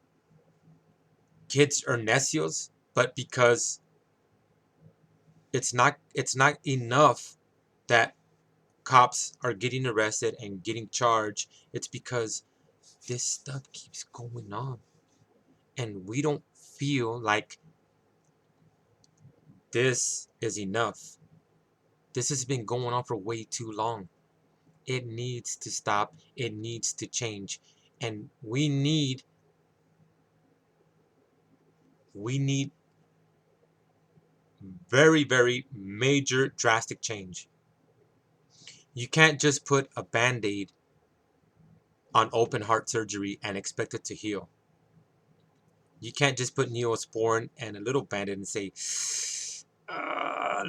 [SPEAKER 2] kids are necios, but because it's not enough that cops are getting arrested and getting charged. It's because this stuff keeps going on, and we don't feel like this is enough. This has been going on for way too long. It needs to stop. It needs to change. And we need very, very major drastic change. You can't just put a band-aid on open heart surgery and expect it to heal. You can't just put Neosporin and a little band-aid and say,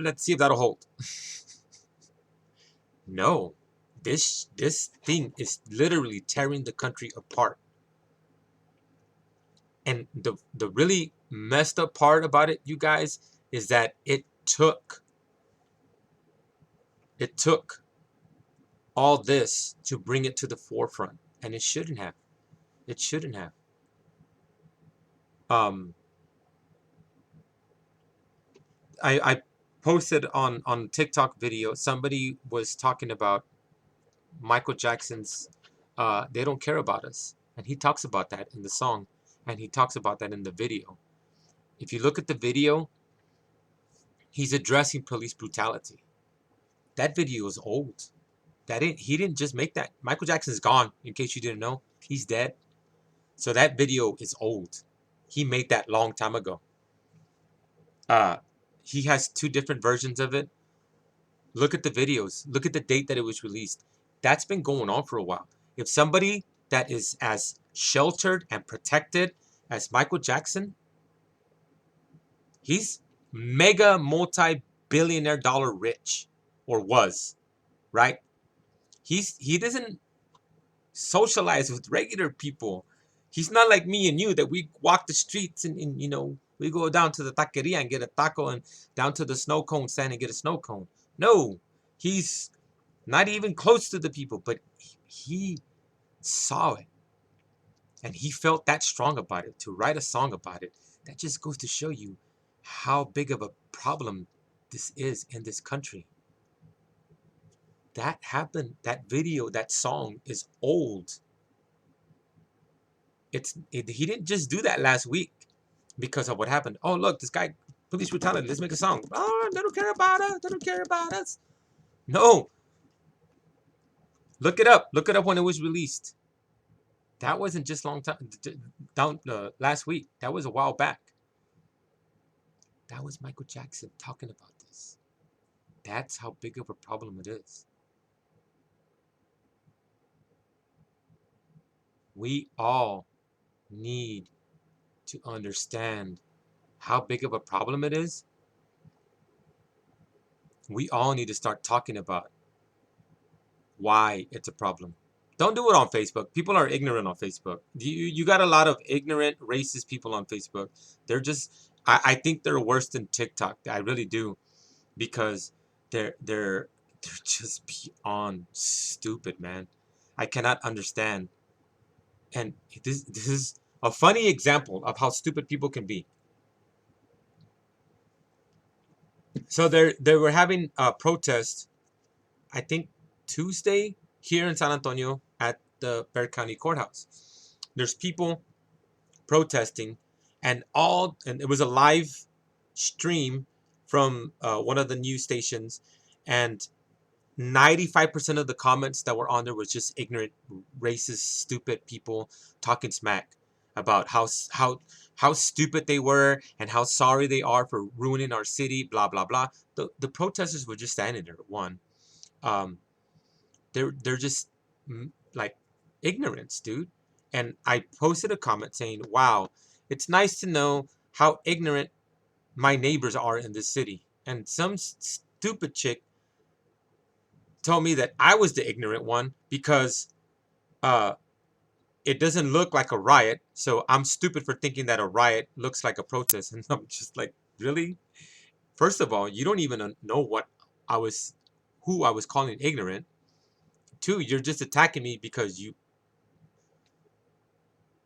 [SPEAKER 2] let's see if that'll hold. No. This thing is literally tearing the country apart. And the really messed up part about it, you guys, is that it took all this to bring it to the forefront, and it shouldn't have. It shouldn't have. Um, I posted on TikTok video. Somebody was talking about Michael Jackson's "They Don't Care About Us," and he talks about that in the song, and he talks about that in the video. If you look at the video, he's addressing police brutality. That video is old. He didn't just make that. Michael Jackson's gone, in case you didn't know. He's dead. So that video is old. He made that long time ago. Uh, he has two different versions of it. Look at the videos. Look at the date that it was released. That's been going on for a while. If somebody that is as sheltered and protected as Michael Jackson, he's mega multi-billionaire dollar rich, or was, right? He doesn't socialize with regular people. He's not like me and you that we walk the streets and we go down to the taqueria and get a taco and down to the snow cone stand and get a snow cone. No, he's not even close to the people, but he saw it and he felt that strong about it to write a song about it. That just goes to show you how big of a problem this is in this country. That happened. That video, that song is old. He didn't just do that last week because of what happened. Oh, look, this guy, police brutality. Let's make a song. Oh, they don't care about us. They don't care about us. No. Look it up. Look it up when it was released. That wasn't just last week. That was a while back. That was Michael Jackson talking about this. That's how big of a problem it is. We all need to understand how big of a problem it is. We all need to start talking about why it's a problem. Don't do it on Facebook. People are ignorant on Facebook. You got a lot of ignorant, racist people on Facebook. They're just, I think they're worse than TikTok. I really do, because they're just beyond stupid, man. I cannot understand. And this is a funny example of how stupid people can be. So they were having a protest, I think Tuesday, here in San Antonio at the Bexar County Courthouse. There's people protesting, and it was a live stream from one of the news stations, and 95% of the comments that were on there was just ignorant, racist, stupid people talking smack about how stupid they were and how sorry they are for ruining our city, blah blah blah. The protesters were just standing there. One, they're just like ignorance, dude. And I posted a comment saying, "Wow, it's nice to know how ignorant my neighbors are in this city." And some stupid chick told me that I was the ignorant one because it doesn't look like a riot, so I'm stupid for thinking that a riot looks like a protest. And I'm just like, really? First of all, you don't even know who I was calling ignorant. Two, you're just attacking me because you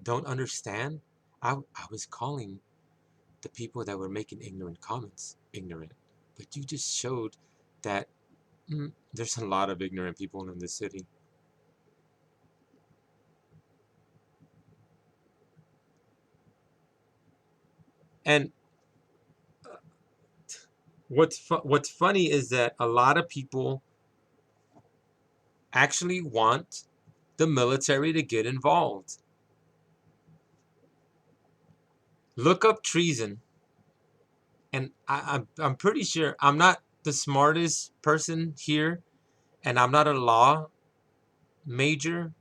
[SPEAKER 2] don't understand. I was calling the people that were making ignorant comments ignorant, but you just showed that there's a lot of ignorant people in this city. And what's funny is that a lot of people actually want the military to get involved. Look up treason, and I'm pretty sure I'm not the smartest person here, and I'm not a law major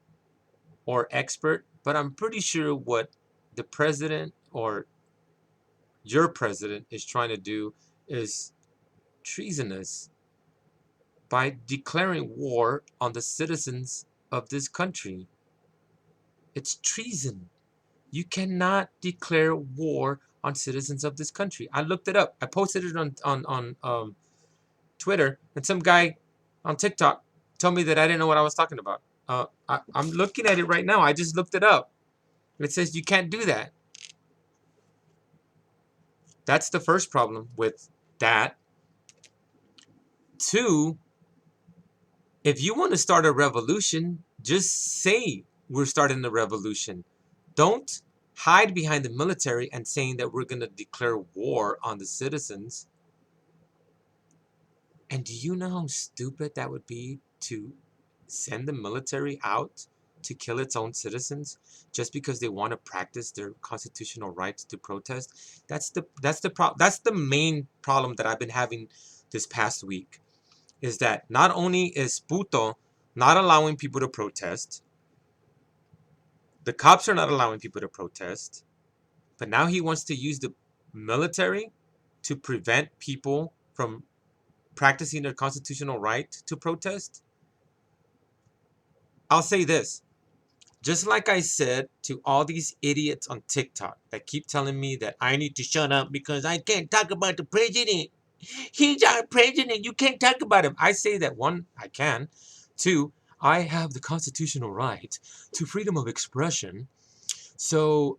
[SPEAKER 2] or expert, but I'm pretty sure what the president or your president is trying to do is treasonous by declaring war on the citizens of this country. It's treason. You cannot declare war on citizens of this country. I looked it up. I posted it on Twitter, and some guy on TikTok told me that I didn't know what I was talking about. I'm looking at it right now. I just looked it up. It says you can't do that. That's the first problem with that. Two, if you want to start a revolution, just say we're starting a revolution. Don't hide behind the military and saying that we're going to declare war on the citizens. And do you know how stupid that would be to send the military out to kill its own citizens just because they want to practice their constitutional rights to protest? That's the main problem that I've been having this past week, is that not only is Puto not allowing people to protest, the cops are not allowing people to protest, but now he wants to use the military to prevent people from practicing their constitutional right to protest. I'll say this. Just like I said to all these idiots on TikTok that keep telling me that I need to shut up because I can't talk about the president. He's our president. You can't talk about him. I say that one, I can. Two, I have the constitutional right to freedom of expression. So,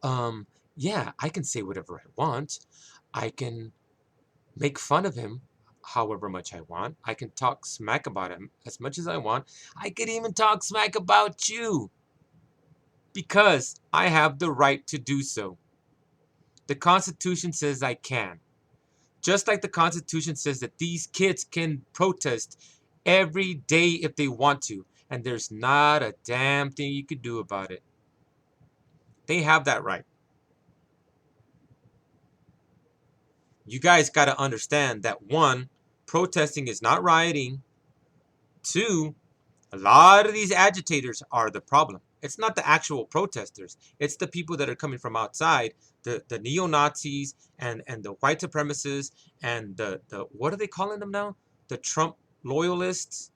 [SPEAKER 2] yeah, I can say whatever I want. I can make fun of him however much I want. I can talk smack about him as much as I want. I could even talk smack about you because I have the right to do so. The Constitution says I can. Just like the Constitution says that these kids can protest every day if they want to, and there's not a damn thing you could do about it. They have that right. You guys got to understand that one, protesting is not rioting. Two, a lot of these agitators are the problem. It's not the actual protesters. It's the people that are coming from outside, the neo-Nazis and the white supremacists and the what are they calling them now? The Trump loyalists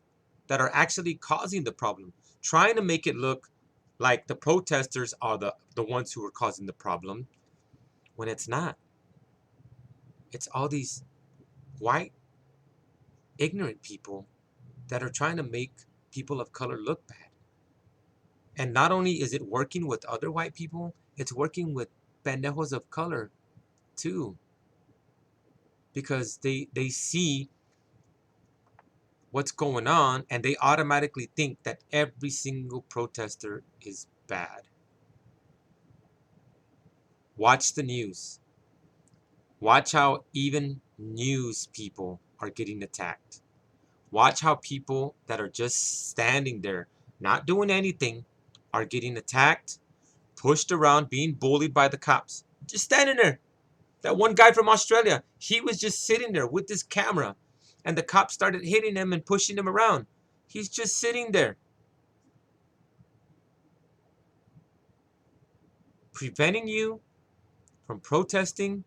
[SPEAKER 2] that are actually causing the problem, trying to make it look like the protesters are the ones who are causing the problem when it's not. It's all these white ignorant people that are trying to make people of color look bad. And not only is it working with other white people, it's working with pendejos of color too. Because they see what's going on and they automatically think that every single protester is bad. Watch the news. Watch how even news people are getting attacked. Watch how people that are just standing there, not doing anything, are getting attacked, pushed around, being bullied by the cops. Just standing there. That one guy from Australia, he was just sitting there with his camera, and the cops started hitting him and pushing him around. He's just sitting there. Preventing you from protesting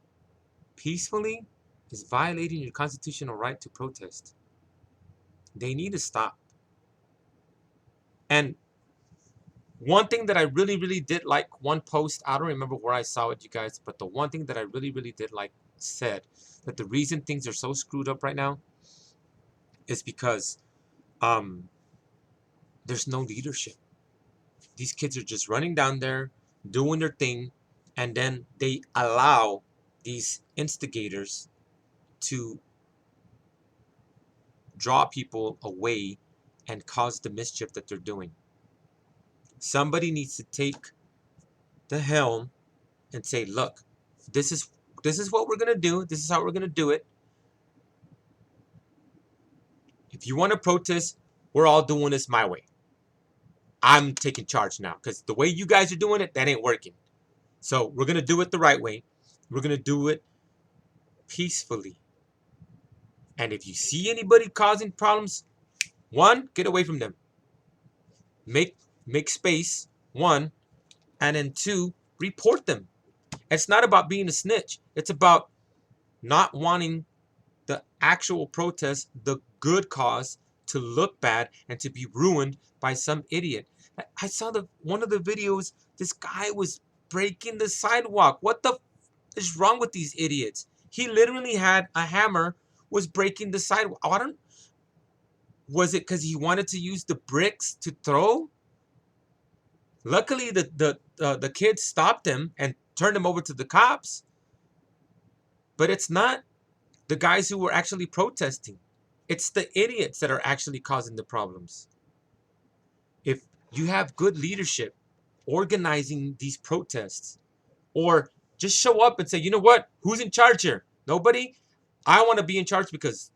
[SPEAKER 2] peacefully is violating your constitutional right to protest. They need to stop. And One thing that I really, really did like, one post, I don't remember where I saw it, you guys, but the one thing that I really, really did like said that the reason things are so screwed up right now is because um, there's no leadership. These kids are just running down there, doing their thing, and then they allow these instigators to draw people away and cause the mischief that they're doing. Somebody needs to take the helm and say, look, this is what we're gonna do. This is how we're gonna do it. If you want to protest, we're all doing this my way. I'm taking charge now because the way you guys are doing it, that ain't working. So we're gonna do it the right way. We're gonna do it peacefully. And if you see anybody causing problems, one, get away from them. Make space, one, and then two, report them. It's not about being a snitch. It's about not wanting the actual protest, the good cause, to look bad and to be ruined by some idiot. I saw one of the videos. This guy was breaking the sidewalk. What the is wrong with these idiots? He literally had a hammer, was breaking the sidewalk. Was it because he wanted to use the bricks to throw? Luckily, the kids stopped him and turned him over to the cops. But it's not the guys who were actually protesting. It's the idiots that are actually causing the problems. If you have good leadership organizing these protests, or just show up and say, you know what? Who's in charge here? Nobody? I want to be in charge because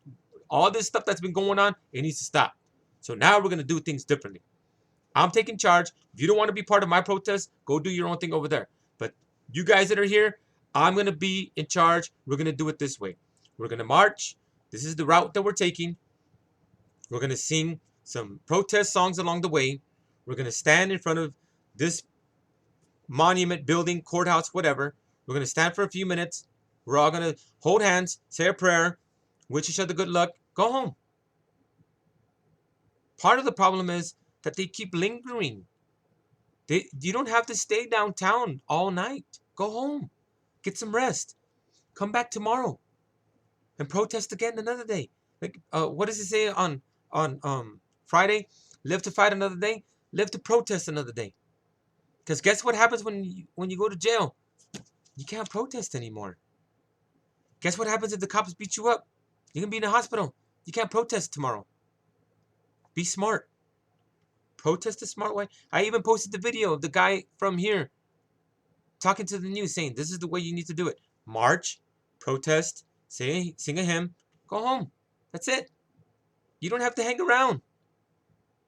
[SPEAKER 2] all this stuff that's been going on, it needs to stop. So now we're going to do things differently. I'm taking charge. If you don't want to be part of my protest, go do your own thing over there. But you guys that are here, I'm going to be in charge. We're going to do it this way. We're going to march. This is the route that we're taking. We're going to sing some protest songs along the way. We're going to stand in front of this monument, building, courthouse, whatever. We're going to stand for a few minutes. We're all going to hold hands, say a prayer, wish each other good luck, go home. Part of the problem is that they keep lingering. You don't have to stay downtown all night. Go home. Get some rest. Come back tomorrow and protest again another day. Like, what does it say on Friday? Live to fight another day. Live to protest another day. Because guess what happens when you go to jail? You can't protest anymore. Guess what happens if the cops beat you up? You're gonna be in the hospital. You can't protest tomorrow. Be smart. Protest the smart way. I even posted the video of the guy from here talking to the news saying this is the way you need to do it. March, protest, sing a hymn, go home. That's it. You don't have to hang around.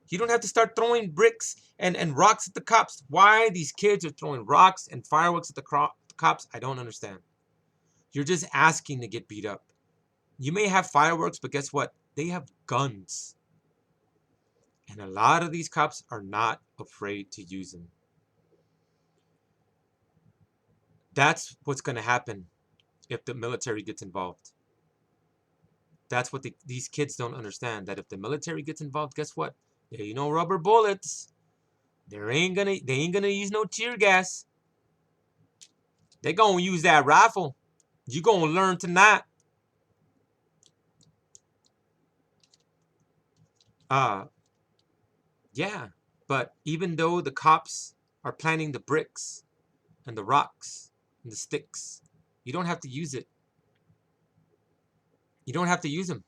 [SPEAKER 2] You don't have to start throwing bricks and rocks at the cops. Why these kids are throwing rocks and fireworks at the cops, I don't understand. You're just asking to get beat up. You may have fireworks, but guess what? They have guns. And a lot of these cops are not afraid to use them. That's what's going to happen if the military gets involved. That's what these kids don't understand. That if the military gets involved, guess what? There ain't no rubber bullets. They ain't gonna use no tear gas. They're gonna use that rifle. You're gonna learn tonight. Yeah. But even though the cops are planting the bricks and the rocks and the sticks, you don't have to use it. You don't have to use them.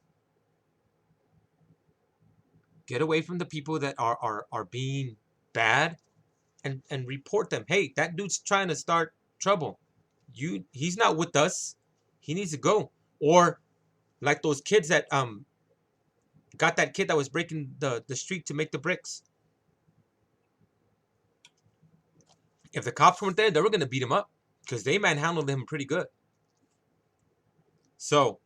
[SPEAKER 2] Get away from the people that are being bad and report them. Hey, that dude's trying to start trouble. He's not with us. He needs to go. Or like those kids that got that kid that was breaking the street to make the bricks. If the cops weren't there, they were gonna beat him up because they manhandled him pretty good. So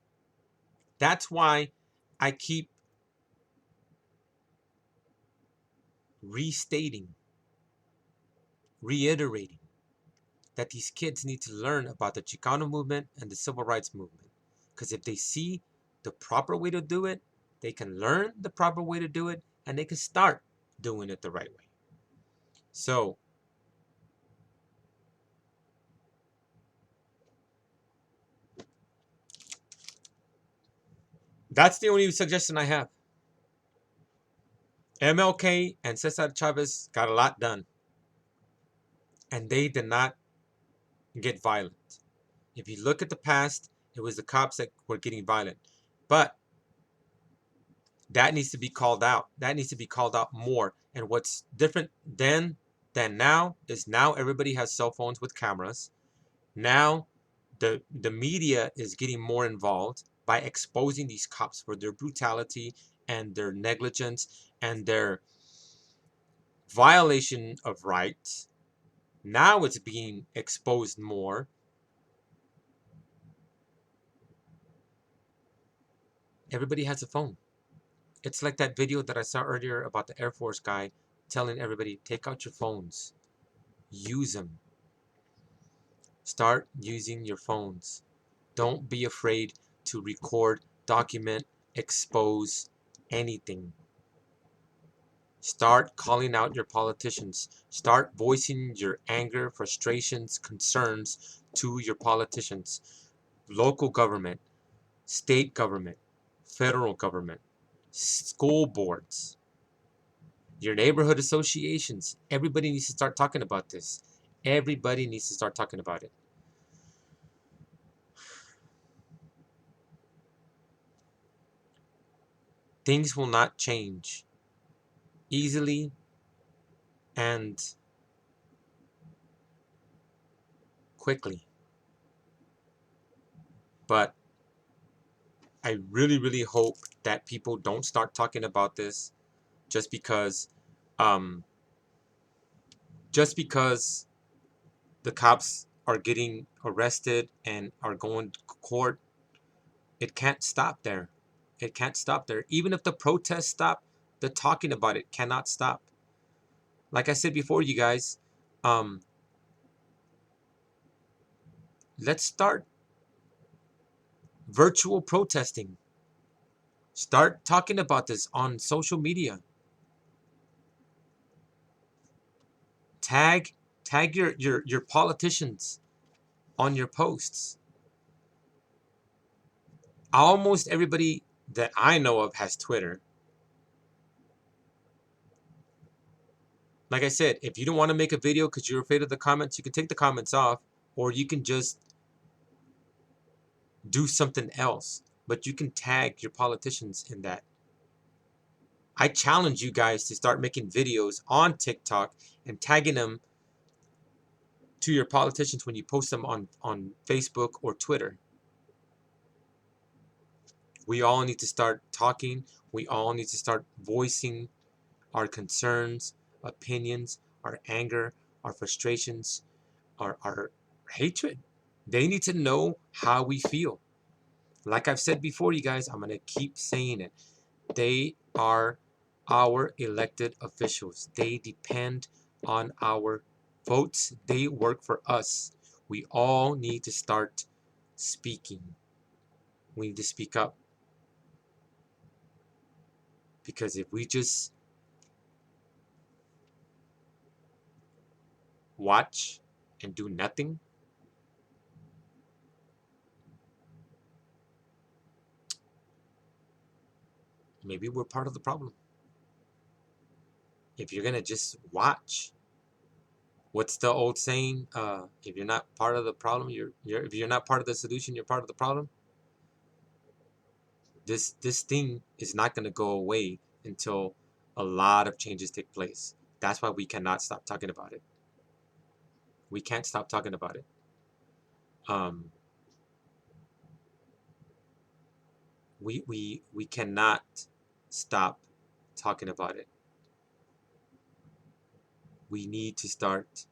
[SPEAKER 2] that's why I keep reiterating that these kids need to learn about the Chicano movement and the civil rights movement. Because if they see the proper way to do it, they can learn the proper way to do it, and they can start doing it the right way. So that's the only suggestion I have. MLK and Cesar Chavez got a lot done, and they did not get violent. If you look at the past, it was the cops that were getting violent. But that needs to be called out. That needs to be called out more. And what's different then than now is now everybody has cell phones with cameras. Now the media is getting more involved by exposing these cops for their brutality and their negligence and their violation of rights. Now it's being exposed more. Everybody has a phone. It's like that video that I saw earlier about the Air Force guy telling everybody, take out your phones, use them. Start using your phones. Don't be afraid to record, document, expose anything. Start calling out your politicians. Start voicing your anger, frustrations, concerns to your politicians. Local government, state government, federal government, school boards, your neighborhood associations. Everybody needs to start talking about this. Everybody needs to start talking about it. Things will not change easily and quickly. But I really, really hope that people don't start talking about this just because um, just because the cops are getting arrested and are going to court. It can't stop there. It can't stop there. Even if the protests stop, the talking about it cannot stop. Like I said before, you guys, um, let's start virtual protesting. Start talking about this on social media. Tag tag your politicians on your posts. Almost everybody that I know of has Twitter. Like I said, if you don't want to make a video because you're afraid of the comments, you can take the comments off, or you can just do something else. But you can tag your politicians in that. I challenge you guys to start making videos on TikTok and tagging them to your politicians when you post them on Facebook or Twitter. We all need to start talking. We all need to start voicing our concerns, opinions, our anger, our frustrations, our hatred. They need to know how we feel. Like I've said before, you guys, I'm going to keep saying it. They are our elected officials. They depend on our votes. They work for us. We all need to start speaking. We need to speak up. Because if we just watch and do nothing, maybe we're part of the problem. If you're going to just watch, what's the old saying? If you're not part of the problem, if you're not part of the solution, you're part of the problem. This thing is not going to go away until a lot of changes take place. That's why we cannot stop talking about it. We can't stop talking about it. We cannot stop talking about it. We need to start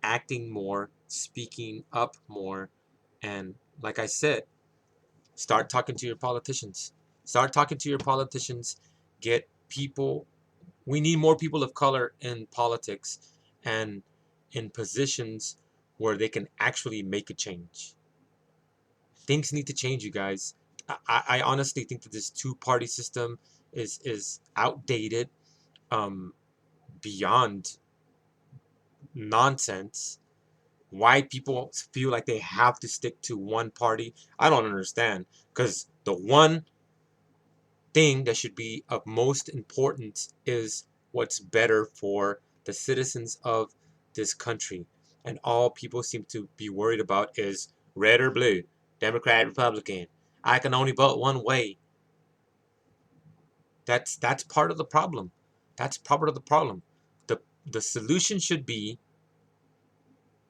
[SPEAKER 2] acting more, speaking up more, and like I said, start talking to your politicians. Start talking to your politicians. Get people. We need more people of color in politics and in positions where they can actually make a change. Things need to change, you guys. I honestly think that this two-party system is outdated, beyond nonsense. Why people feel like they have to stick to one party, I don't understand. Because the one thing that should be of most importance is what's better for the citizens of this country. And all people seem to be worried about is red or blue, Democrat, Republican. I can only vote one way. That's part of the problem. That's part of the problem. The solution should be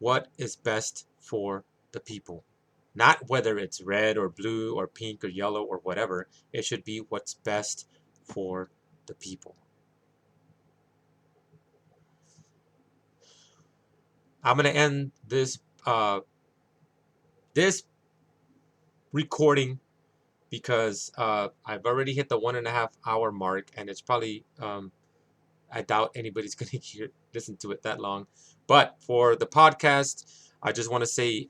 [SPEAKER 2] what is best for the people. Not whether it's red or blue or pink or yellow or whatever. It should be what's best for the people. I'm gonna end this recording because I've already hit the 1.5 hour mark, and it's probably I doubt anybody's gonna listen to it that long. But for the podcast, I just want to say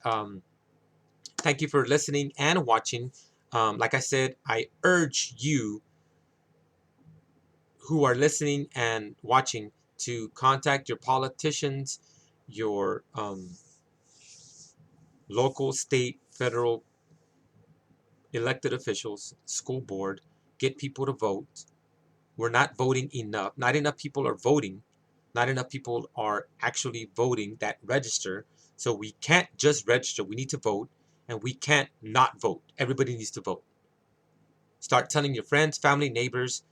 [SPEAKER 2] thank you for listening and watching. Like I said, I urge you who are listening and watching to contact your politicians, your local, state, federal elected officials, school board, get people to vote. We're not voting enough. Not enough people are voting. Not enough people are actually voting that register. So we can't just register. We need to vote, and we can't not vote. Everybody needs to vote. Start telling your friends, family, neighbors,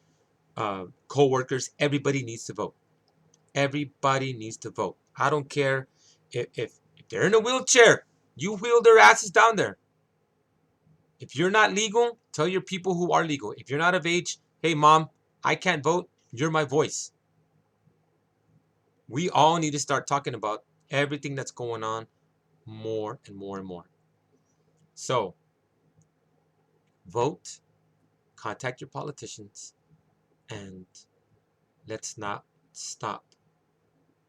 [SPEAKER 2] co-workers, everybody needs to vote. Everybody needs to vote. I don't care if they're in a wheelchair, you wheel their asses down there. If you're not legal, tell your people who are legal. If you're not of age, hey mom, I can't vote. You're my voice. We all need to start talking about everything that's going on more and more and more. So, vote, contact your politicians, and let's not stop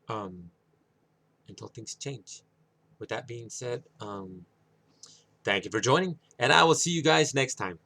[SPEAKER 2] until things change. With that being said, thank you for joining, and I will see you guys next time.